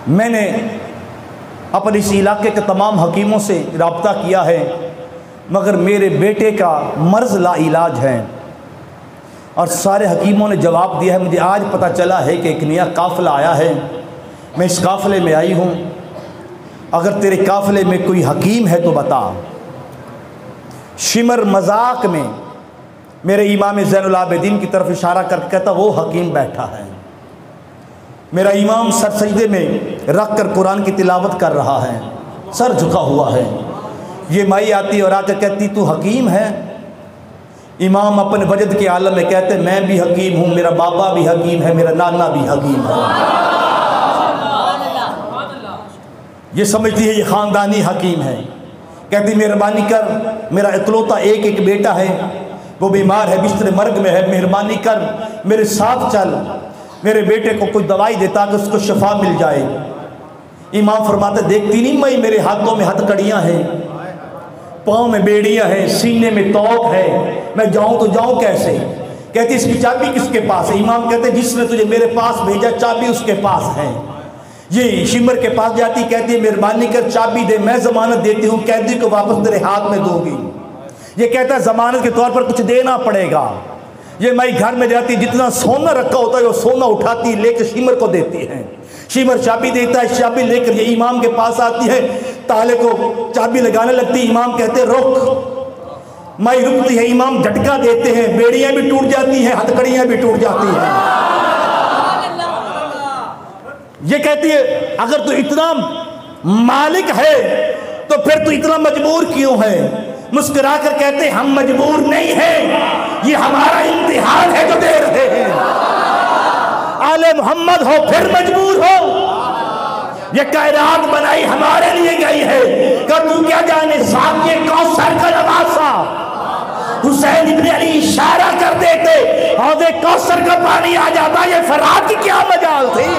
میں نے اپنے اس علاقے کے تمام حکیموں سے رابطہ کیا ہے, مگر میرے بیٹے کا مرض لا علاج ہے. اور سارے حکیموں نے جواب دیا ہے, مجھے آج پتہ چلا ہے کہ ایک نیا قافلہ آیا ہے, میں اس قافلے میں آئی ہوں, اگر تیرے قافلے میں کوئی حکیم ہے تو بتا. شمر مذاق میں میرے امام زین العابدین کی طرف اشارہ کر کے کہتا وہ حکیم بیٹھا ہے. میرا امام سر سجدے میں رکھ کر قرآن کی تلاوت کر رہا ہے, سر جھکا ہوا ہے. یہ مائی آتی اور آ کے کہتی تو حکیم ہے؟ امام اپنے وجد کے عالم میں کہتے میں بھی حکیم ہوں, میرا بابا بھی حکیم ہے, میرا نانا بھی حکیم ہے. یہ سمجھتی ہے یہ خاندانی حکیم ہے. کہتی مہربانی کر, میرا اکلوتا ایک بیٹا ہے, وہ بیمار ہے، بستر مرگ میں ہے، مہربانی کر میرے ساتھ چل، میرے بیٹے کو کوئی دوائی دے تاکہ اس کو شفا مل جائے۔ امام فرماتے دیکھتی نہیں میں میرے ہاتھوں میں ہتھکڑیاں ہیں، پاؤں میں بیڑیاں ہیں، سینے میں توق ہے، میں جاؤں تو جاؤں کیسے؟ کہتی اس کی چابی کس کے پاس ہے؟ امام کہتے جس نے تجھے میرے پاس بھیجا چابی اس کے پاس ہے۔ یہ شمر کے پاس جاتی، کہتی ہے مہربانی کر چابی دے، میں ضمانت دیتی ہوں قیدی کو واپس تیرے ہاتھ میں دوں گی۔ یہ کہتا ہے ضمانت کے طور پر کچھ دینا پڑے گا۔ یہ میں گھر میں جاتی، جتنا سونا رکھا ہوتا ہے وہ سونا اٹھاتی لے کے شمر کو دیتی ہے، شمر چابی دیتا ہے، چابی لے کر یہ امام کے پاس آتی ہے، تالے کو چابی لگانے لگتی، امام کہتے رک، مائی رکتی ہے، امام جھٹکا دیتے ہیں، بیڑیاں بھی ٹوٹ جاتی ہیں، ہتھکڑیاں بھی ٹوٹ جاتی ہیں۔ یہ کہتی ہے اگر تو اتنا مالک ہے تو پھر تو اتنا مجبور کیوں ہے؟ مسکرا کر کہتے ہم مجبور نہیں ہیں، یہ ہمارا امتحان ہے جو دے رہے ہیں۔ آل محمد ہو پھر مجبور ہو، یہ کائنات بنائی ہمارے لیے گئی ہے، کہ تو کیا جانے ساقی کوثر کا نواسا حسین ابن علی اشارہ کر دیتے حوض کوثر کا پانی آ جاتا، یہ فرات کی کیا مجال تھی؟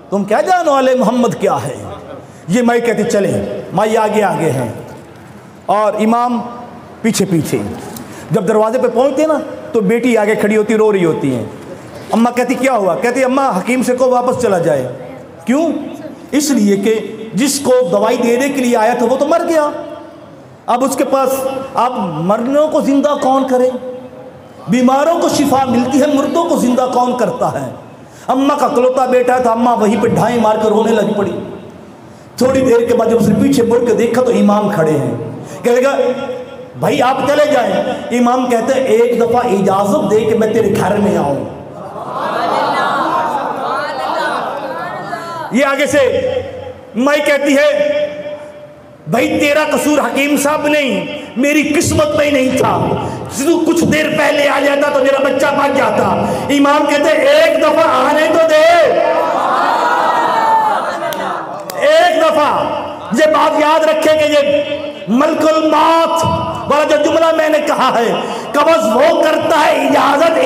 تم کیا جانو آل محمد کیا ہے؟ یہ مائی کہتی چلیں، مائی آگے آگے ہیں اور امام پیچھے پیچھے۔ جب دروازے پہ پہنچتے نا تو بیٹی آگے کھڑی ہوتی، رو رہی ہوتی ہیں۔ اماں کہتی کیا ہوا؟ کہتی اماں حکیم سے کو واپس چلا جائے۔ کیوں؟ اس لیے کہ جس کو دوائی دینے کے لیے آیا تھا وہ تو مر گیا، اب اس کے پاس اب مرنوں کو زندہ کون کرے؟ بیماروں کو شفا ملتی ہے، مردوں کو زندہ کون کرتا ہے؟ اماں کا کلوتا بیٹا تھا، اماں وہیں پہ ڈھائیں مار کر رونے لگ پڑی۔ تھوڑی دیر کے بعد جب اس نے پیچھے مڑ کے دیکھا تو امام کھڑے ہیں، کہے گا بھائی آپ چلے جائیں۔ امام کہتے ہیں ایک دفعہ اجازت دے کہ میں تیرے گھر میں آؤں۔ یہ آگے سے مائی کہتی ہے بھائی تیرا قصور حکیم صاحب نہیں، میری قسمت میں ہی نہیں تھا، کچھ دیر پہلے آ جاتا تو میرا بچہ بچ جاتا۔ امام کہتے ہیں ایک دفعہ آنے تو دے، ایک دفعہ۔ یہ بات یاد رکھے کہ یہ ملک الموت والا جو جملہ میں نے کہا ہے، قبض وہ کرتا ہے اجازت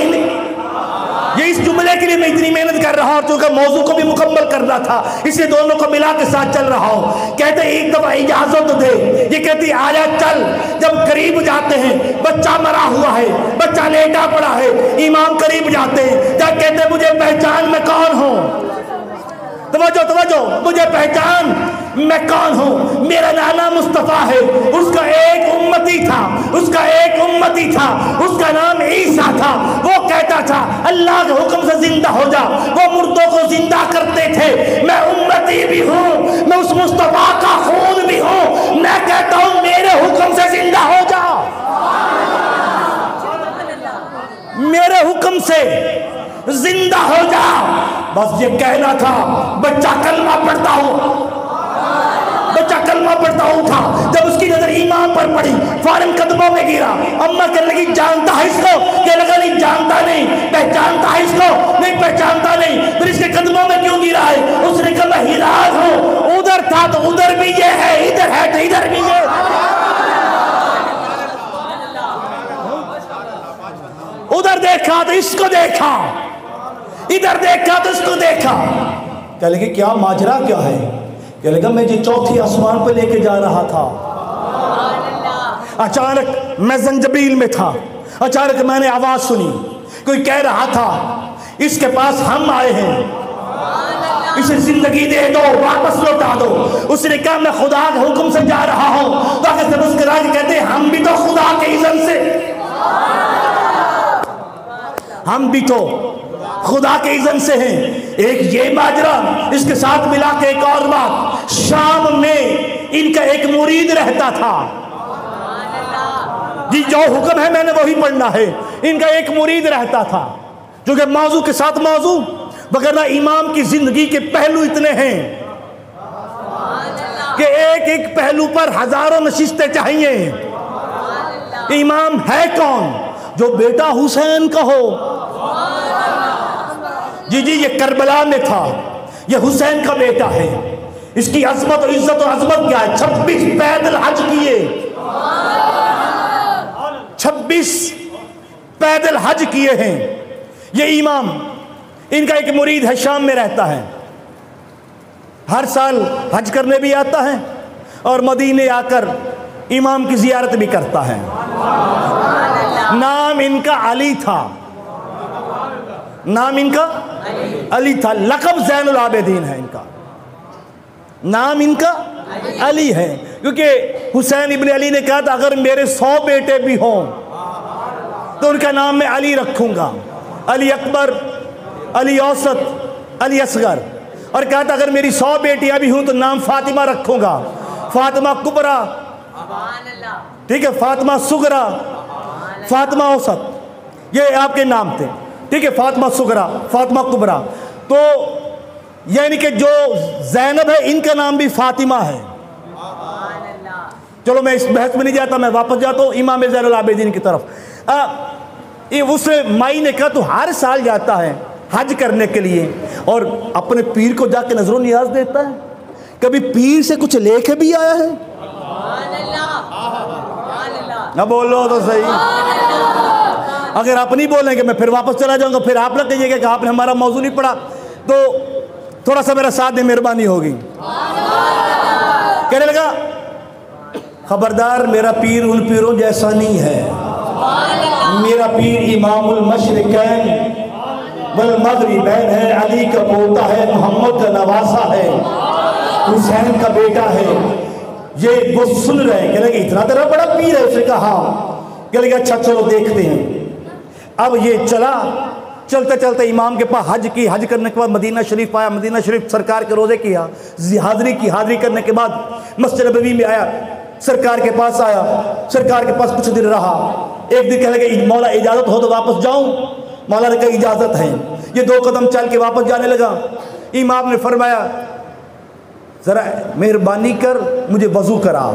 یہ اس جملے کے لیے میں اتنی محنت کر رہا ہوں چونکہ موضوع کو بھی مکمل کرنا تھا، اس لیے دونوں کو ملا کے ساتھ چل رہا ہوں۔ کہتے ایک دفعہ اجازت دے، یہ کہتی آجا چل۔ جب قریب جاتے ہیں بچہ مرا ہوا ہے، بچہ لیٹا پڑا ہے، امام قریب جاتے ہیں، جب کہتے مجھے پہچان میں کون ہوں؟ توجہ توجہ، مجھے پہچان میں کون ہوں؟ میرا نانا مصطفیٰ ہے، اس کا ایک امتی تھا، اس کا ایک امتی تھا، اس کا نام عیسیٰ تھا۔ وہ کہتا تھا اللہ کے حکم سے زندہ ہو جا، وہ مردوں کو زندہ کرتے تھے۔ میں امتی بھی ہوں، میں اس مصطفیٰ کا خون بھی ہوں، میں کہتا ہوں میرے حکم سے زندہ ہو جا، میرے حکم سے زندہ ہو جا۔ بس یہ کہنا تھا۔ بچہ کلمہ پڑھتا ہو، بچہ کلمہ پڑھتا اٹھا، جب اس کی نظر امام پر پڑی فوراً قدموں میں گرا۔ اماں کہنے لگی جانتا ہے اس کو؟ کہنے لگا نہیں جانتا نہیں۔ پہچانتا ہے اس کو؟ نہیں پہچانتا نہیں۔ پھر اس کے قدموں میں کیوں گرا ہے؟ اس نے کہا میں ہلاک ہوں، ادھر تھا تو ادھر بھی یہ ہے، ادھر ہے تو ادھر بھی یہ۔ ادھر دیکھا تو اس کو دیکھا، ادھر دیکھا تو اس کو دیکھا۔ کہنے لگے کیا ماجرا کیا ہے؟ کہنے لگا میں جی چوتھی آسمان پہ لے کے جا رہا تھا، اچانک میں زنجبیل میں تھا، اچانک میں نے آواز سنی، کوئی کہہ رہا تھا اس کے پاس ہم آئے ہیں، اسے زندگی دے دو، واپس لوٹا دو۔ اس نے کہا میں خدا کے حکم سے جا رہا ہوں۔ تو آگے سے مسکرا کے کہتے ہیں ہم بھی تو خدا کے اذن سے، ہم بھی تو خدا کے اذن سے ہیں۔ ایک یہ ماجرا، اس کے ساتھ ملا کے ایک اور بات، شام میں ان کا ایک مرید رہتا تھا، جی جو حکم ہے میں نے وہی پڑھنا ہے۔ ان کا ایک مرید رہتا تھا جو کہ موضوع کے ساتھ موضوع، وگرنہ امام کی زندگی کے پہلو اتنے ہیں کہ ایک ایک پہلو پر ہزاروں نشستیں چاہیے۔ امام ہے کون؟ جو بیٹا حسین کا ہو۔ جی جی یہ کربلا میں تھا، یہ حسین کا بیٹا ہے۔ اس کی عظمت اور عزت اور عظمت کیا ہے؟ 26 پیدل حج کیے، 26 پیدل حج کیے ہیں. یہ امام، ان کا ایک مرید ہے، شام میں رہتا ہے، ہر سال حج کرنے بھی آتا ہے اور مدینے آ کر امام کی زیارت بھی کرتا ہے. نام ان کا علی تھا، نام ان کا علی تھا. لقب زین العابدین ہے ان کا، نام ان کا علی ہے، کیونکہ حسین ابن علی نے کہا تھا اگر میرے 100 بیٹے بھی ہوں تو ان کا نام میں علی رکھوں گا، علی اکبر، علی اوسط، علی اصغر. اور کہا تھا اگر میری 100 بیٹیاں بھی ہوں تو نام فاطمہ رکھوں گا، فاطمہ کبرا، ٹھیک ہے، فاطمہ صغرا، فاطمہ اوسط، یہ آپ کے نام تھے، ٹھیک ہے، فاطمہ صغرا، فاطمہ کبرا. تو یعنی کہ جو زینب ہے ان کا نام بھی فاطمہ ہے. چلو میں اس بحث میں نہیں جاتا، میں واپس جاتا ہوں امام زین العابدین کی طرف. اس مائی نے کہا تو ہر سال جاتا ہے حج کرنے کے لیے اور اپنے پیر کو جا کے نظر و نیاز دیتا ہے، کبھی پیر سے کچھ لے کے بھی آیا ہے؟ نہ بولو تو صحیح. اگر آپ نہیں بولیں گے میں پھر واپس چلا جاؤں گا، پھر آپ نہ کہیے گا کہ آپ نے ہمارا موضوع نہیں پڑھا. تو تھوڑا سا میرا ساتھ دیں، مہربانی ہوگی. کہنے لگا خبردار میرا پیر ان پیروں جیسا نہیں ہے، میرا پیر امام المشرقین والمغربین ہے، علی کا پوتا ہے، محمد کا نواسا ہے، حسین کا بیٹا ہے. یہ وہ سن رہے ہیں، کہنے لگا اتنا تیرا بڑا پیر ہے؟ اس نے کہا ہاں. کہنے لگا اچھا چلو دیکھتے ہیں. اب یہ چلا، چلتے چلتے امام کے پاس حج کی، حج کرنے کے بعد مدینہ شریف آیا، مدینہ شریف سرکار کے روزے کی حاضری کی، حاضری کرنے کے بعد مسجد نبوی میں آیا، سرکار کے پاس آیا، سرکار کے پاس کچھ دن رہا. ایک دن کہنے لگا مولا اجازت ہو تو واپس جاؤں؟ مولا نے کہا اجازت ہے. یہ 2 قدم چل کے واپس جانے لگا. امام نے فرمایا ذرا مہربانی کر مجھے وضو کرا،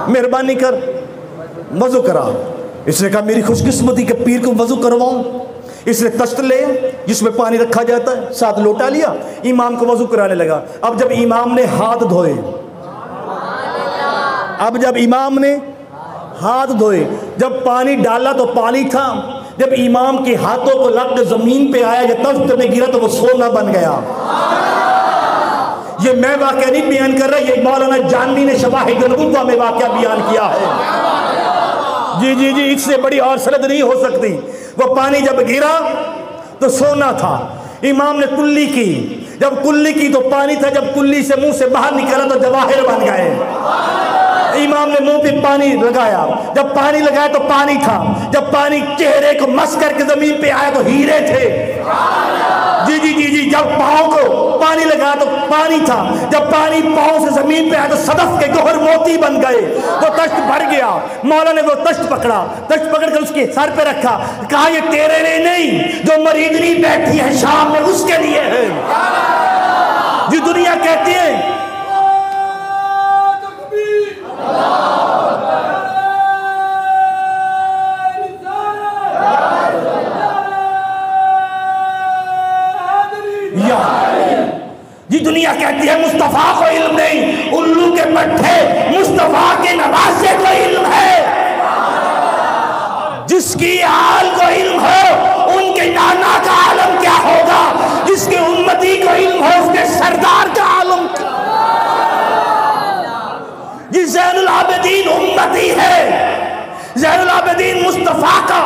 مہربانی کر وضو کرا. اس نے کہا میری خوش قسمتی کہ پیر کو وضو کرواؤں. اس نے تشت لے جس میں پانی رکھا جاتا ہے، 7 لوٹا لیا، امام کو وضو کرانے لگا. اب جب امام نے ہاتھ دھوئے، جب پانی ڈالا تو پانی تھا، جب امام کے ہاتھوں کو لگ کے زمین پہ آیا یا تشت میں گرا تو وہ سونا بن گیا. یہ میں واقعہ نہیں بیان کر رہا، یہ مولانا جانوی نے شواہد النبوہ میں واقعہ بیان کیا ہے. جی اس سے بڑی اور سند نہیں ہو سکتی. وہ پانی جب گرا تو سونا تھا. امام نے کلی کی، جب کلی کی تو پانی تھا، جب کلی سے منہ سے باہر نکلا تو جواہر بن گئے. امام نے منہ پہ پانی لگایا، جب پانی لگایا تو پانی تھا، جب پانی چہرے کو مس کر کے زمین پہ آیا تو ہیرے تھے. جی جب پاؤں کو پانی لگایا تو پانی تھا، جب پانی پاؤں سے زمین پہ آیا تو صدف کے گوہر موتی بن گئے. وہ تشت بھر گیا. مولا نے وہ تشت پکڑا، تشت پکڑ کر اس کے سر پہ رکھا، کہا یہ تیرے لیے نہیں، جو مریدنی بیٹھی ہے شام میں اس کے لیے ہے. جی دنیا کہتی ہے جی دنیا کہتی ہے مصطفیٰ کو علم نہیں، الو کے پٹھے مصطفیٰ کے نواسے کو علم ہے. جس کی آل کو علم ہو ان کے نانا کا عالم کیا ہوگا، جس کے امتی کو علم ہو اس کے سردار کا عالم کیا. جی زین العابدین امتی ہے، زین العابدین مصطفیٰ کا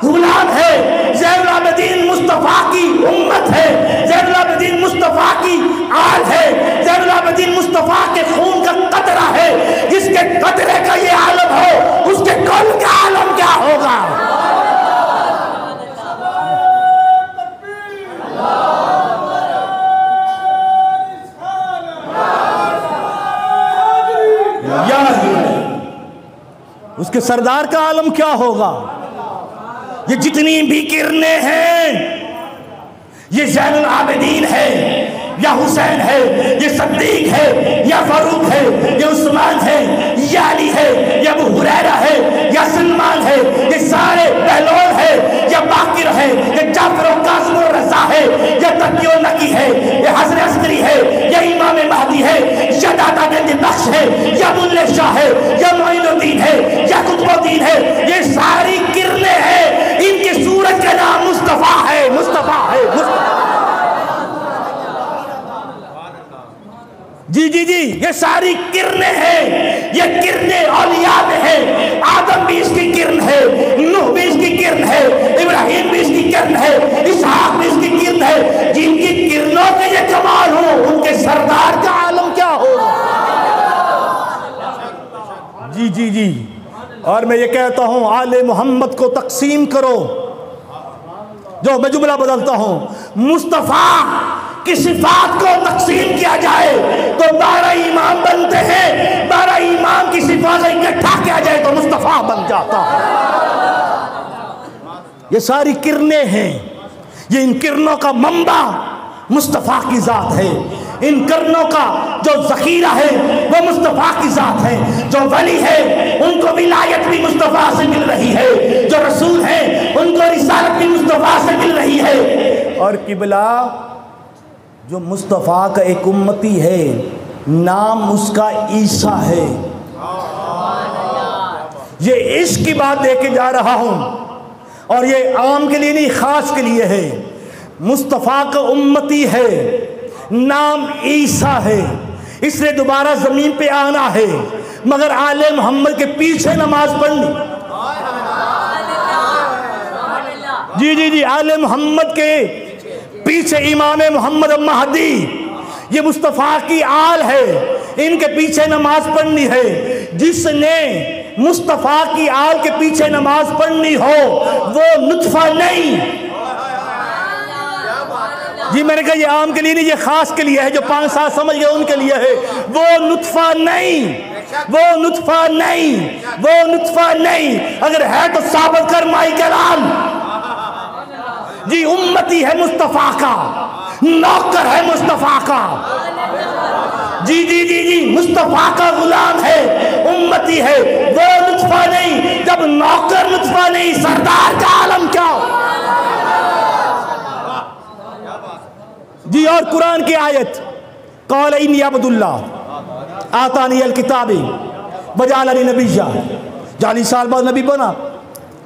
غلام ہے، زین العابدین مصطفیٰ کی امت ہے، زین العابدین مصطفیٰ کی آل ہے، زین العابدین مصطفیٰ کے خون کا قطرہ ہے. جس کے قطرے کا یہ عالم ہو اس کے کل کا عالم کیا ہوگا. اس کے سردار کا عالم کیا ہوگا. یہ جتنی بھی کرنیں ہیں یہ زین العابدین ہے یا حسین ہے، یہ صدیق ہے یا فاروق ہے، یہ عثمان ہے یا علی ہے یا ابو ہریرہ ہے یا سلمان ہے، یہ سارے بہلول ہے یا باقر ہے، یہ جعفر و قاسم و رضا ہے یا تقی و نقی ہے، یہ حسن عسکری ہے یا امام مہدی ہے یا دادا گنج بخش ہے یا ملے شاہ ہے یا معین الدین ہے یا قطب الدین یہ ساری کرنیں ہیں، یہ کرنیں اولیاء میں ہیں۔ آدم بھی اس کی کرن ہے، نوح بھی اس کی کرن ہے، ابراہیم بھی اس کی کرن ہے، اسحاق بھی اس کی کرن ہے۔ جن کی کرنوں کے یہ کمال ہو، ان کے سردار کا عالم کیا ہو۔ جی جی جی، اور میں یہ کہتا ہوں آل محمد کو تقسیم کرو۔ جو میں جملہ بدلتا ہوں، مصطفیٰ کی صفات کو تقسیم کیا جائے تو 12 امام بنتے ہیں، 12 امام کی صفات اکٹھا کیا جائے تو مصطفیٰ بن جاتا ہے۔ یہ ساری کرنیں ہیں، یہ ان کرنوں کا منبع مصطفیٰ کی ذات ہے، ان کرنوں کا جو ذخیرہ ہے وہ مصطفیٰ کی ذات ہے۔ جو ولی ہے ان کو ولایت بھی مصطفیٰ سے مل رہی ہے، جو رسول ہیں ان کو رسالت بھی مصطفیٰ سے مل رہی ہے۔ اور قبلہ جو مصطفیٰ کا ایک امتی ہے، نام اس کا عیسیٰ ہے۔ یہ عشق کی بات دے کے جا رہا ہوں، اور یہ عام کے لیے نہیں، خاص کے لیے ہے۔ مصطفیٰ کا امتی ہے، نام عیسیٰ ہے، اس نے دوبارہ زمین پہ آنا ہے، مگر آل محمد کے پیچھے نماز پڑھنی۔ جی جی جی، آل محمد کے پیچھے امام محمد مہدی، یہ مصطفیٰ کی آل ہے، ان کے پیچھے نماز پڑھنی ہے۔ جس نے مصطفیٰ کی آل کے پیچھے نماز پڑھنی ہو وہ نطفہ نہیں۔ جی میں نے کہا یہ عام کے لیے نہیں، یہ خاص کے لیے ہے، جو 5 سال سمجھ گئے ان کے لیے ہے۔ وہ نطفہ نہیں، وہ نطفہ نہیں، وہ نطفہ نہیں۔ اگر ہے تو ثابت کر مائی کلام۔ جی امتی ہے مصطفیٰ کا، نوکر ہے مصطفیٰ کا۔ جی جی جی جی، مصطفیٰ کا غلام ہے، امتی ہے، وہ نطفہ نہیں۔ جب نوکر نطفہ نہیں، سردار کا عالم کیا ہو۔ جی اور قرآن کی آیت، قال انی عبد اللہ آتانی الکتاب وجعلنی نبیا، 40 سال بعد نبی بنا۔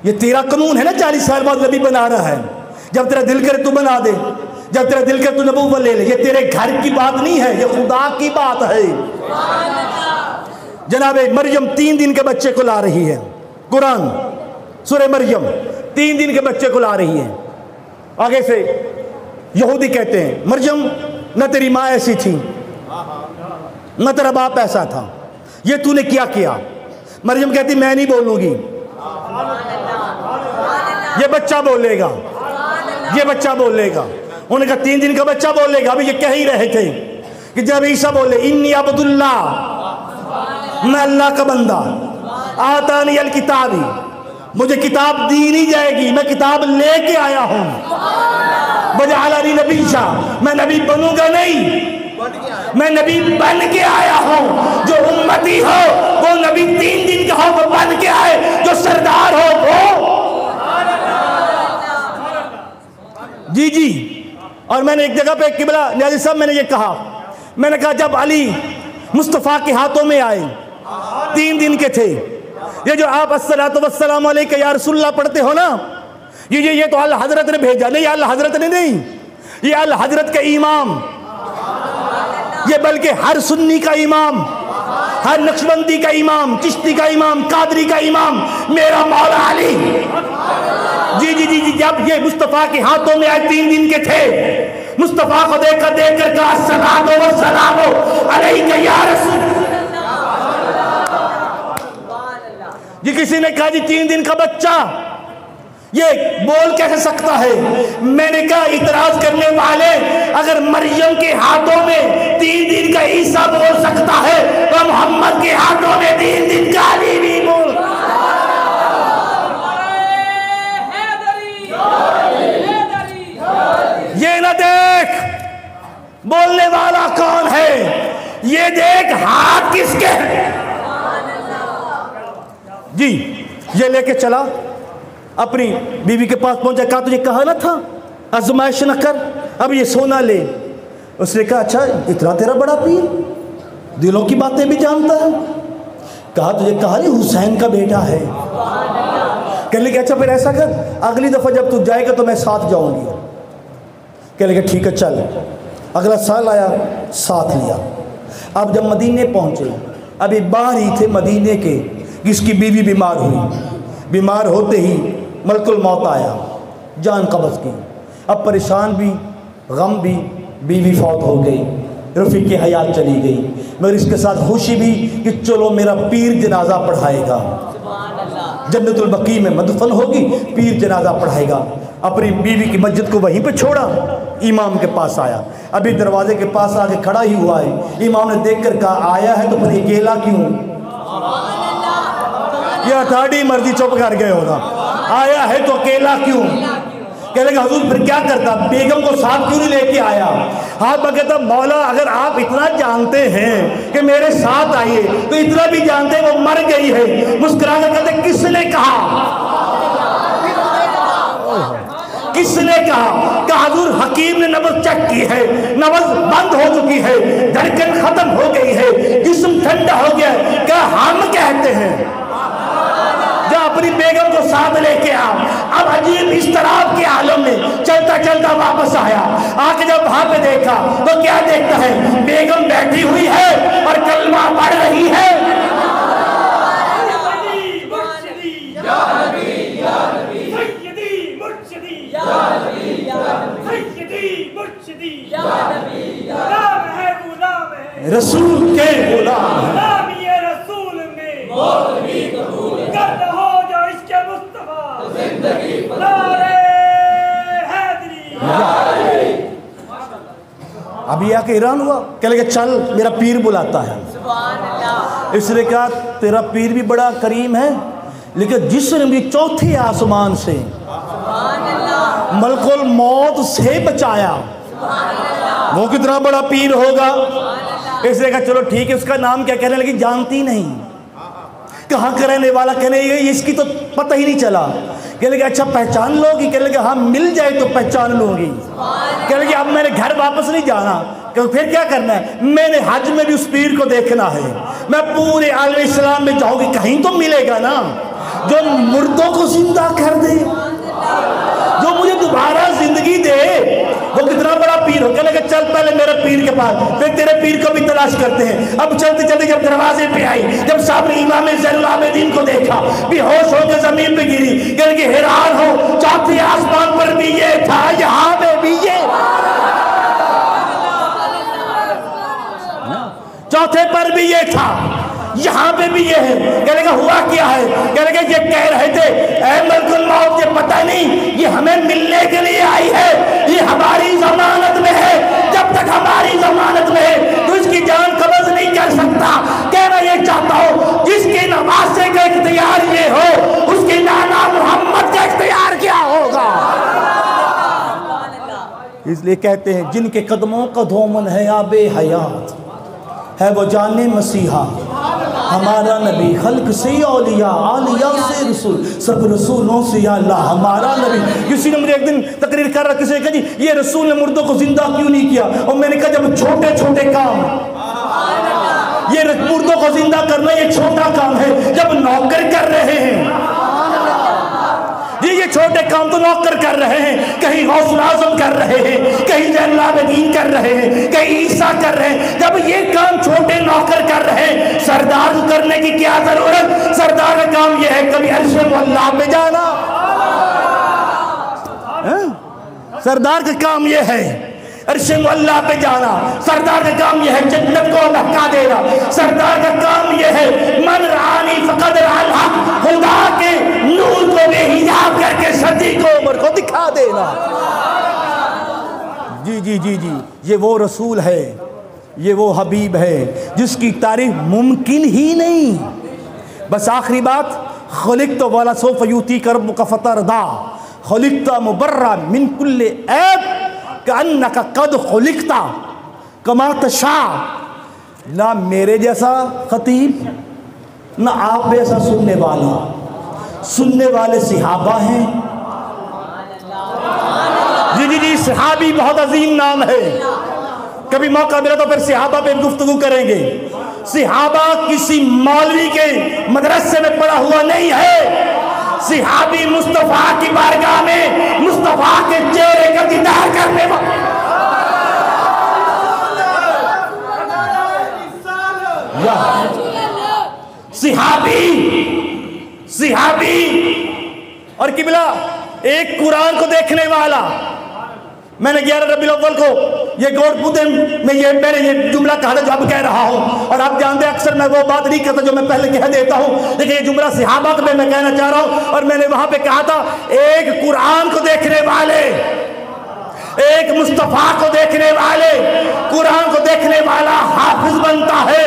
یہ تیرا قانون ہے نا، 40 سال بعد نبی بنا رہا ہے۔ جب تیرا دل کرے تو بنا دے، جب تیرا دل کرے تو نبوت لے لے۔ یہ تیرے گھر کی بات نہیں ہے، یہ خدا کی بات ہے۔ جناب مریم 3 دن کے بچے کو لا رہی ہے، قرآن سورہ مریم 3 دن کے بچے کو لا رہی ہے۔ آگے سے یہودی کہتے ہیں مریم نہ تیری ماں ایسی تھی نہ تیرا باپ ایسا تھا، یہ تو نے کیا کیا۔ مریم کہتی میں نہیں بولوں گی، یہ بچہ بولے گا، یہ بچہ بولے گا۔ انہوں نے کہا 3 دن کا بچہ بولے گا۔ ابھی یہ کہہ ہی رہے تھے کہ جب عیسیٰ بولے انی عبد اللہ، میں اللہ کا بندہ، آتانی الکتابی، مجھے کتاب دی نہیں جائے گی، میں کتاب لے کے آیا ہوں۔ وجعلنی نبیا، میں نبی بنوں گا نہیں، میں نبی بن کے آیا ہوں۔ جو امتی ہو وہ نبی 3 دن کا ہو وہ بن کے آئے، جو سردار ہو وہ۔ جی جی، اور میں نے ایک جگہ پہ قبلہ نیازی صاحب میں نے یہ کہا، میں نے کہا جب علی مصطفیٰ کے ہاتھوں میں آئے 3 دن کے تھے، یہ جو آپ الصلاۃ والسلام علیک یا رسول اللہ پڑھتے ہو نا، یہ تو اللہ حضرت نے بھیجا نہیں، اللہ حضرت نے نہیں، یہ اللہ حضرت کا امام، یہ بلکہ ہر سنی کا امام، ہر نقشبندی کا امام، چشتی کا امام، قادری کا امام میرا مولا علی۔ جی جی جی جی، جب یہ مصطفیٰ کے ہاتھوں میں آئے 3 دن کے تھے، مصطفیٰ کو دیکھ کر کہا السلام والسلام علیک یا رسول۔ جی کسی نے کہا جی 3 دن کا بچہ یہ بول کیسے سکتا ہے؟ میں نے کہا اعتراض کرنے والے، اگر مریم کے ہاتھوں میں 3 دن کا عیسیٰ بول سکتا ہے تو محمد کے ہاتھوں میں 3 دن کا علی بھی بول۔ یہ نہ دیکھ بولنے والا کون ہے، یہ دیکھ ہاتھ کس کے ہیں۔ جی یہ لے کے چلا اپنی بیوی کے پاس پہنچا، کہا تجھے کہا نہ تھا آزمائش نہ کر، اب یہ سونا لے۔ اس نے کہا اچھا اتنا تیرا بڑا پیر، دلوں کی باتیں بھی جانتا ہے۔ کہا تجھے کہا نہیں حسین کا بیٹا ہے۔ کہنے لگے اچھا پھر ایسا کر، اگلی دفعہ جب تو جائے گا تو میں ساتھ جاؤں گی۔ کہنے لگے ٹھیک ہے چل۔ اگلا سال آیا، ساتھ لیا۔ آپ جب مدینے پہنچے، ابھی باہر ہی تھے مدینے کے، جس کی بیوی بیمار ہوئی، بیمار ہوتے ہی ملک الموت آیا، جان قبض کی، اب پریشان بھی، غم بھی، بیوی فوت ہو گئی، رفیق کی حیات چلی گئی، مگر اس کے ساتھ خوشی بھی کہ چلو میرا پیر جنازہ پڑھائے گا، جنت البقیع میں مدفن ہوگی، پیر جنازہ پڑھائے گا۔ اپنی بیوی کی مسجد کو وہیں پہ چھوڑا، امام کے پاس آیا، ابھی دروازے کے پاس آ کے کھڑا ہی ہوا ہے، امام نے دیکھ کر کہا آیا ہے تو پھر اکیلا کیوں؟ یہ تھوڑی مرضی، چپ کر گئے ہونا، آیا ہے تو اکیلا کیوں؟ کہنے لگا حضور پھر کیا کرتا، بیگم کو ساتھ کیوں نہیں لے کے آیا؟ ہاتھ میں کہتا مولا اگر آپ اتنا جانتے ہیں کہ میرے ساتھ آئیے تو اتنا بھی جانتے ہیں وہ مر گئی ہے۔ مسکرا کر کہتے کس نے کہا؟ کس نے کہا؟ کہ حضور حکیم نے نبض چیک کی ہے، نبض بند ہو چکی ہے، دھڑکن ختم ہو گئی ہے، جسم ٹھنڈا ہو گیا ہے۔ کہ ہم کہتے ہیں جا اپنی بیگم کو ساتھ لے کے آ۔ اب عجیب اضطراب کے عالم میں چلتا چلتا واپس آیا، آ کے جب وہاں پہ دیکھا تو کیا دیکھتا ہے؟ بیگم بیٹھی ہوئی ہے اور کلمہ پڑھ رہی ہے۔ رسول کے غلام نام یہ رسول میں موت بھی قبول کرتا ہو جو عشق مصطفیٰ زندگی نعرہ حیدری۔ ابھی آ کے ایران ہوا، کہنے لگا چل میرا پیر بلاتا ہے۔ اس نے کہا تیرا پیر بھی بڑا کریم ہے، لیکن جس نے مجھے چوتھے آسمان سے ملک الموت سے بچایا وہ کتنا بڑا پیر ہوگا۔ اس نے کہا چلو ٹھیک ہے، اس کا نام کیا؟ کہنے لگی جانتی نہیں، کہاں کا رہنے والا؟ کہنے لگی اس کی تو پتہ ہی نہیں چلا۔ کہنے لگی اچھا پہچان لو گی؟ کہنے لگی ہاں مل جائے تو پہچان لوں گی۔ کہنے لگی اب میں نے گھر واپس نہیں جانا، کہ پھر کیا کرنا ہے؟ میں نے حج میں بھی اس پیر کو دیکھنا ہے، میں پورے عالم اسلام میں جاؤں گی، کہیں تو ملے گا نا جو مردوں کو زندہ کر دے، جو مجھے دوبارہ زندگی دے، وہ کتنا بڑا پیر ہو۔ کہنے لگا چل پہلے میرے پیر کے پاس، پھر تیرے پیر کو بھی تلاش کرتے ہیں۔ اب چلتے چلتے جب دروازے پہ آئی، جب سامنے امام زین العابدین کو دیکھا، بے ہوش ہو کے زمین پہ گری۔ کہنے لگے حیران ہو، چوتھے آسمان پر بھی یہ تھا، یہاں پہ بھی یہ، چوتھے پر بھی یہ تھا، یہاں پہ بھی یہ ہے۔ کہنے لگا ہوا کیا ہے؟ کہنے لگا یہ کہہ رہے تھے اے ملک الموت یہ پتہ نہیں یہ ہمیں ملنے کے لیے آئی ہے، یہ ہماری ضمانت میں ہے، جب تک ہماری ضمانت میں ہے تو اس کی جان قبض نہیں کر سکتا۔ کہ میں یہ چاہتا ہوں جس کے نواسے کا اختیار یہ ہو، اس کے نانا محمد کا اختیار کیا ہوگا؟ اس لیے کہتے ہیں جن کے قدموں کا دھومن ہے آب حیات، ہے وہ جان مسیحا ہمارا نبی، خلق سے اولیاء، اولیاء سے رسول، سب رسولوں سے یا اللہ ہمارا نبی۔ کسی نے مجھے ایک دن تقریر کر رہا، کسی نے کہا جی یہ رسول نے مردوں کو زندہ کیوں نہیں کیا؟ اور میں نے کہا جب چھوٹے چھوٹے کام، یہ مردوں کو زندہ کرنا یہ چھوٹا کام ہے، جب نوکر کر رہے ہیں یہ چھوٹے کام تو نوکر کر رہے ہیں، کہیں غوث اعظم کر رہے ہیں، کہیں زین العابدین کر رہے ہیں، کہیں عیسیٰ کر رہے ہیں، جب یہ کام چھوٹے نوکر کر رہے ہیں سردار کو کرنے کی کیا ضرورت؟ سردار کا کام یہ ہے کبھی عرش معلیٰ پہ جانا، سردار کا کام یہ ہے عرش معلیٰ پہ جانا، سردار کا کام یہ ہے جنت کو لہکا دینا، سردار کا کام یہ ہے من رانی فقد رأى الحق، خدا کے نور کو بے حجاب کر کے صدی کو عمر کو دکھا دینا۔ جی جی جی جی یہ وہ رسول ہے، یہ وہ حبیب ہے جس کی تعریف ممکن ہی نہیں۔ بس آخری بات، خلقت ولا سوف یؤتیک ربک فترضی، خلقت مبرأ من کل عیب کأنک قد خلقت کما تشاء۔ نہ میرے جیسا خطیب، نہ آپ جیسا سننے والا، سننے والے صحابہ ہیں۔ جی جی جی صحابی بہت عظیم نام ہے، کبھی موقع ملا تو پھر صحابہ پہ گفتگو کریں گے۔ صحابہ کسی مولوی کے مدرسے میں پڑھا ہوا نہیں ہے، صحابی مصطفیٰ کی بارگاہ میں مصطفیٰ کے چہرے کا دیدار کرنے والا۔ صحابی اور قبلہ ایک قرآن کو دیکھنے والا. میں نے 11 ربیع الاول کو یہ گوڑ پودے میں میں نے یہ جملہ کہا تھا جو اب کہہ رہا ہوں, اور آپ جانتے ہیں اکثر میں وہ بات نہیں کرتا جو میں پہلے کہہ دیتا ہوں, لیکن یہ جملہ صحابہ میں کہنا چاہ رہا ہوں. اور میں نے وہاں پہ کہا تھا ایک قرآن کو دیکھنے والے, ایک مصطفیٰ کو دیکھنے والے, قرآن کو دیکھنے والا حافظ بنتا ہے.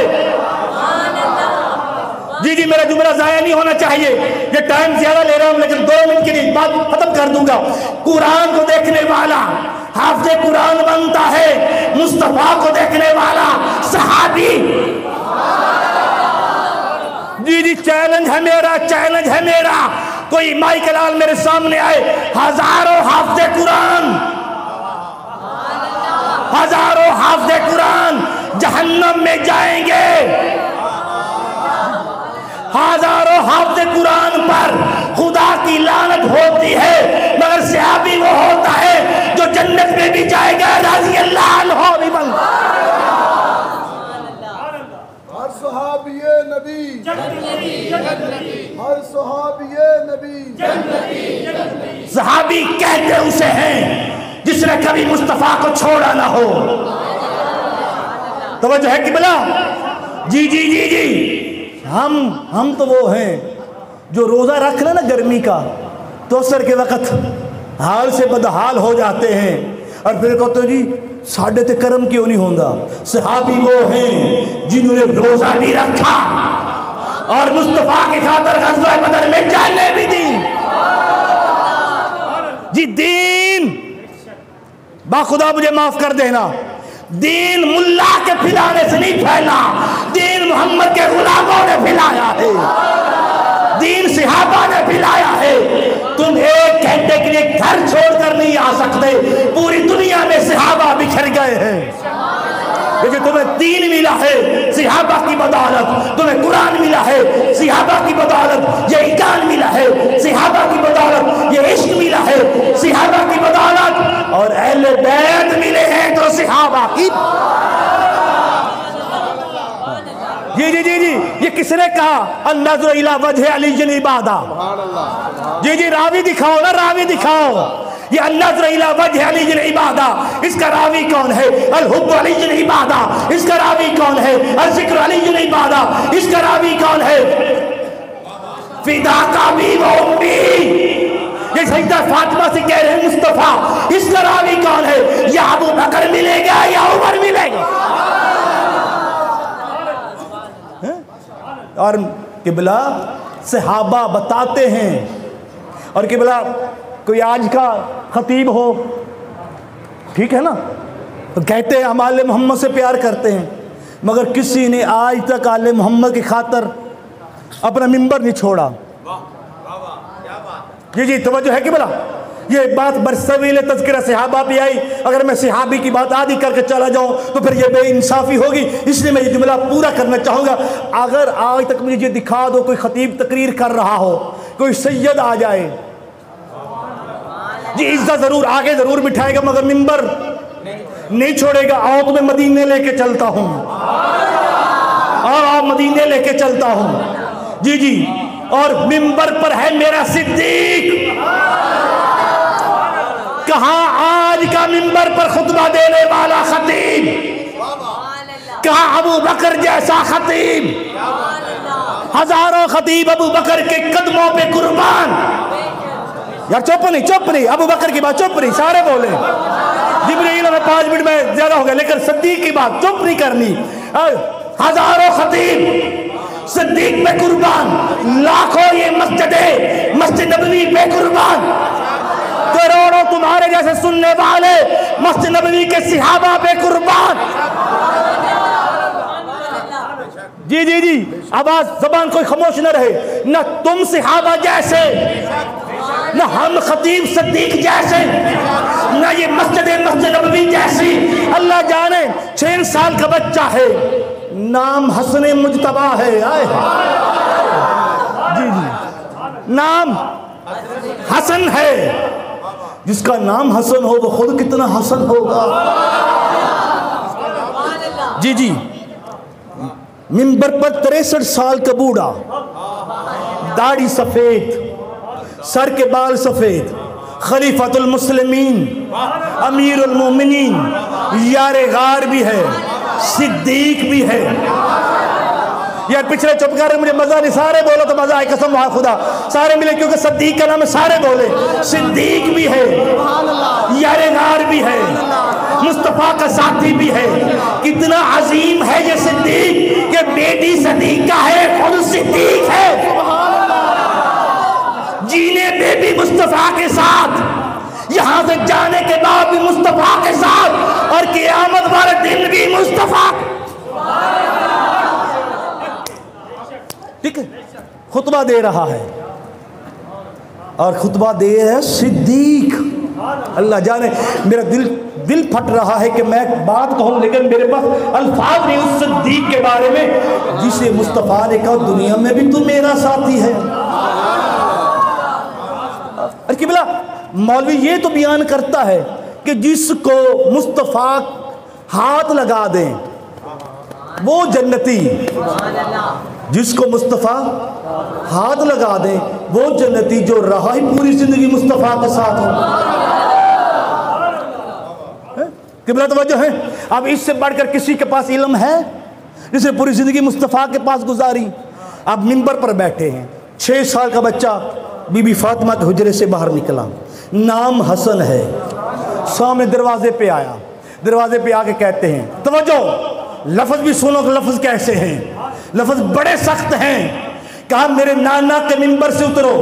جی میرا جملہ ضائع نہیں ہونا چاہیے, یہ ٹائم زیادہ لے رہا ہوں لیکن 2 منٹ کے لیے بات ختم کر دوں گا. قرآن کو دیکھنے والا حافظ قرآن بنتا ہے, مصطفیٰ کو دیکھنے والا صحابی. جی چیلنج ہے میرا, کوئی مائک لال میرے سامنے آئے, ہزاروں حافظ قرآن جہنم میں جائیں گے. ہزاروں حافظ قرآن پر خدا کی لعنت ہوتی ہے, مگر صحابی وہ ہوتا ہے جو جنت میں بھی جائے گا, رضی اللہ عنہ بھی بن. ہر صحابی نبی, ہر صحابی نبی. صحابی کہتے اسے ہیں جس نے کبھی مصطفیٰ کو چھوڑا نہ ہو. توجہ ہے قبلہ. جی ہم تو وہ ہیں جو روزہ رکھ لے نا گرمی کا تو سر کے وقت حال سے بدحال ہو جاتے ہیں, اور پھر کہتے جی ساڑھے تے کرم کیوں نہیں ہوندہ. صحابی وہ ہیں جنہوں نے روزہ بھی رکھا اور مصطفیٰ کی خاطر غزوہ بدر میں جانیں بھی دی. جی دین باخدا مجھے معاف کر دینا, دین ملا کے پھیلانے سے نہیں پھیلا, دین محمد کے غلاموں نے پھیلایا ہے, دین صحابہ نے پھیلایا ہے. تم 1 گھنٹے کے لیے گھر چھوڑ کر نہیں آ سکتے, پوری دنیا میں صحابہ بکھر گئے ہیں. لیکن تمہیں دین ملا ہے صحابہ کی بدولت, تمہیں قرآن ملا ہے صحابہ کی بدولت, یہ ایمان ملا ہے صحابہ کی بدولت, یہ عشق ملا ہے صحابہ کی بدولت, اور اہل بیت ملے ہیں تو صحابہ کی. جی یہ کس نے کہا النظر الی وجہ علی عبادہ. جی راوی دکھاؤ نا, راوی دکھاؤ. یہ النظر الی وجہ علی عبادہ, اس کا راوی کون ہے؟ الحب علی عبادہ, اس کا راوی کون ہے؟ الذکر علی عبادہ, اس کا راوی کون ہے؟ فداک ابی و امی, یہ سجدہ فاطمہ سے کہہ رہے ہیں مصطفیٰ, اس کا راوی کون ہے؟ یا ابو بکر ملے گا یا عمر ملے گا. اور قبلہ صحابہ بتاتے ہیں, اور قبلہ کوئی آج کا خطیب ہو, ٹھیک ہے نا, تو کہتے ہیں ہم آل محمد سے پیار کرتے ہیں, مگر کسی نے آج تک آل محمد کی خاطر اپنا منبر نہیں چھوڑا. جی توجہ ہے قبلہ. یہ بات برسویل تذکرہ صحابہ پہ آئی, اگر میں صحابی کی بات آدھی کر کے چلا جاؤں تو پھر یہ بے انصافی ہوگی, اس لیے میں یہ جملہ پورا کرنا چاہوں گا. اگر آج تک مجھے یہ دکھا دو کوئی خطیب تقریر کر رہا ہو, کوئی سید آ جائے, جی عزت ضرور آگے ضرور بٹھائے گا مگر منبر نہیں چھوڑے گا. آؤ تو میں مدینے لے کے چلتا ہوں, آؤ مدینے لے کے چلتا ہوں. جی اور منبر پر ہے میرا صدیق. کہاں آج کا منبر پر خطبہ دینے والا خطیب, کہاں ابو بکر جیسا خطیب. ہزاروں خطیب ابو بکر کے قدموں پہ قربان. یار چپ نہیں, ابو بکر کی بات چپ نہیں, سارے بولے. جبریل میں 5 منٹ میں زیادہ ہو گیا, لیکن صدیق کی بات چپ نہیں کرنی. ہزاروں خطیب صدیق پہ قربان, لاکھوں یہ مسجد نبوی پہ قربان, کروڑوں تمہارے جیسے سننے والے مسجد نبوی کے صحابہ پہ قربان. جی آواز زبان کوئی خاموش نہ رہے, نہ تم صحابہ جیسے, نہ ہم خطیب صدیق جیسے, نہ یہ مسجد نبوی جیسی. اللہ جانے 6 سال کا بچہ ہے, نام حسن مجتبی ہے. جی نام حسن ہے, جس کا نام حسن ہو وہ خود کتنا حسن ہوگا. جی منبر پر 63 سال کا بوڑھا، داڑھی سفید، سر کے بال سفید، خلیفۃ المسلمین، امیر المومنین، یار غار بھی ہے، صدیق بھی ہے۔ یار پچھلے چپ کر رہے، مجھے مزہ نہیں، سارے بولو تو مزہ آئے، قسم خدا سارے ملے، کیونکہ صدیق کا نام ہے، سارے بولے۔ صدیق بھی ہے، یار غار بھی ہے، مصطفیٰ کا ساتھی بھی ہے۔ کتنا عظیم ہے یہ صدیق کہ بیٹی صدیقہ ہے، خود صدیق ہے، جینے میں بھی مصطفیٰ کے ساتھ، یہاں سے جانے کے بعد بھی مصطفیٰ کے ساتھ، اور قیامت والے دن بھی مصطفیٰ۔ ٹھیک ہے، خطبہ دے رہا ہے، اور خطبہ دے ہے صدیق۔ اللہ جانے میرا دل پھٹ رہا ہے کہ میں بات کہوں، لیکن میرے پاس الفاظ نہیں اس صدیق کے بارے میں جسے مصطفیٰ نے کہا دنیا میں بھی تو میرا ساتھی ہے۔ قبلہ مولوی یہ تو بیان کرتا ہے کہ جس کو مصطفیٰ ہاتھ لگا دیں وہ جنتی، جس کو مصطفیٰ ہاتھ لگا دیں وہ جنتی، جو رہا ہی پوری زندگی مصطفیٰ کے ساتھ ہو۔ قبلہ توجہ ہے، اب اس سے بڑھ کر کسی کے پاس علم ہے جس نے پوری زندگی مصطفیٰ کے پاس گزاری؟ اب منبر پر بیٹھے ہیں، 6 سال کا بچہ بی بی فاطمہ کے حجرے سے باہر نکلا، نام حسن ہے، سامنے دروازے پہ آیا، دروازے پہ آ کے کہتے ہیں، توجہ لفظ بھی سنو کہ لفظ کیسے ہیں، لفظ بڑے سخت ہیں، کہا میرے نانا کے منبر سے اترو۔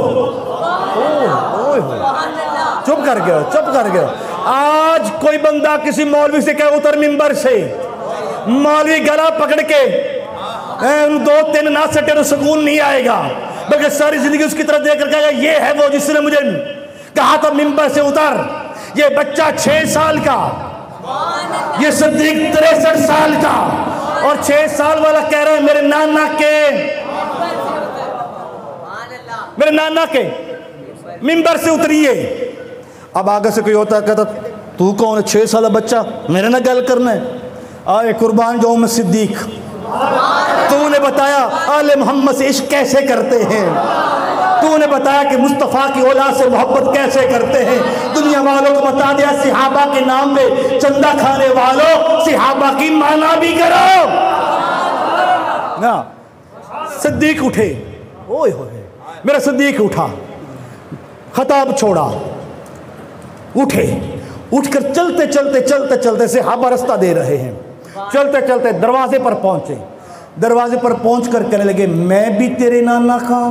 چپ کر گئے، چپ کر گئے۔ آج کوئی بندہ کسی مولوی سے کہے اتر منبر سے، مولوی گلا پکڑ کے 2-3 نہ سٹے تو سکون نہیں آئے گا، بلکہ ساری زندگی اس کی طرف دیکھ کر کہے گا یہ ہے وہ جس نے مجھے کہا تھا منبر سے اتر۔ یہ بچہ 6 سال کا، یہ صدیق 63 سال کا، اور 6 سال والا کہہ رہا ہے میرے نانا کے منبر سے اتریے۔ اب آگے سے کوئی ہوتا ہے کہتا تو کون ہے 6 سالہ بچہ میرے نہ گل کرنا ہے؟ آئے قربان جاؤں میں صدیق، تو نے بتایا آل محمد سے عشق کیسے کرتے ہیں، تو نے بتایا کہ مصطفیٰ کی اولاد سے محبت کیسے کرتے ہیں، دنیا والوں کو بتا دیا صحابہ کے نام پہ چندہ کھانے والوں صحابہ کی مانا بھی کرو نا۔ صدیق اٹھے، اوئے ہوئے میرا صدیق اٹھا، خطاب چھوڑا، اٹھے، اٹھ کر چلتے چلتے چلتے چلتے صحابہ رستہ دے رہے ہیں، چلتے چلتے دروازے پر پہنچے، دروازے پر پہنچ کر کہنے لگے میں بھی تیرے نانا کا،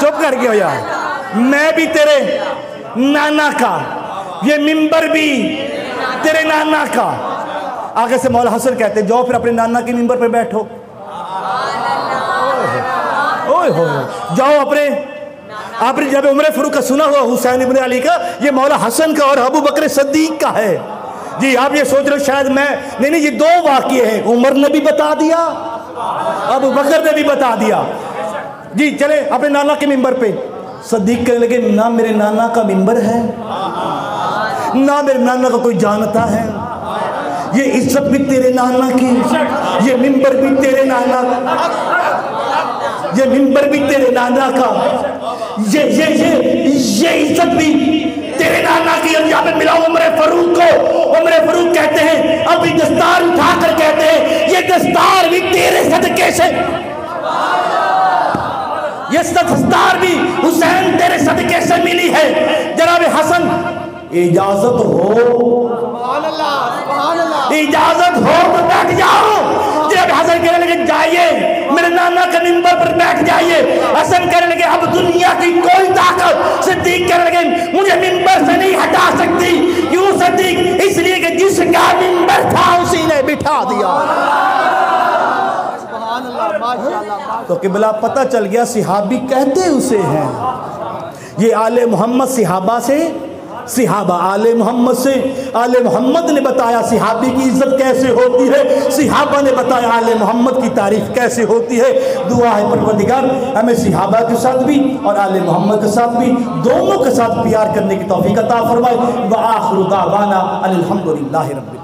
چپ کر گیا یار، میں بھی تیرے نانا کا، یہ منبر بھی تیرے نانا کا۔ آگے سے مولا حسن کہتے جاؤ پھر اپنے نانا کی منبر پہ بیٹھو، جاؤ اپنے جب عمر فاروق کا سنا ہوا حسین ابن علی کا، یہ مولا حسن کا اور ابو بکر صدیق کا ہے۔ جی آپ یہ سوچ رہے شاید میں نہیں، یہ 2 واقعے ہیں، عمر نے بھی بتا دیا، ابو بکر نے بھی بتا دیا۔ جی چلے اپنے نانا کے منبر پہ، صدیق کہنے لگے نہ میرے نانا کا منبر ہے، نہ میرے نانا کا کوئی جانتا ہے، یہ عزت بھی تیرے نانا کی، یہ منبر بھی تیرے نانا کا، یہ منبر بھی تیرے نانا کا، یہ عزت بھی تیرے نانا کی۔ اور یہاں پہ ملا عمر فاروق کو، عمر فاروق کہتے ہیں ابھی دستار اٹھا کر کہتے ہیں یہ دستار بھی تیرے صدقے سے، یہ دستار بھی حسین تیرے صدقے سے ملی ہے۔ جناب حسن اجازت ہو، اجازت ہو تو بیٹھ جاؤ۔ جناب حسن کہنے لگے جائیے میرے نانا کے منبر پر بیٹھ جائیے۔ حسن کہنے لگے اب دنیا کی کوئی طاقت، صدیق کہنے لگے مجھے منبر سے نہیں ہٹا سکتی۔ کیوں صدیق؟ اس لیے کہ جس کا منبر تھا اسی نے بٹھا دیا۔ تو قبلہ پتہ چل گیا صحابی کہتے اسے ہیں، یہ آل محمد صحابہ سے، صحابہ آل محمد سے، آل محمد نے بتایا صحابی کی عزت کیسے ہوتی ہے، صحابہ نے بتایا آل محمد کی تعریف کیسے ہوتی ہے۔ دعا ہے پروردگار ہمیں صحابہ کے ساتھ بھی اور آل محمد کے ساتھ بھی، دونوں کے ساتھ پیار کرنے کی توفیق عطا فرمائے۔ وآخر دعوانا الحمدللہ رب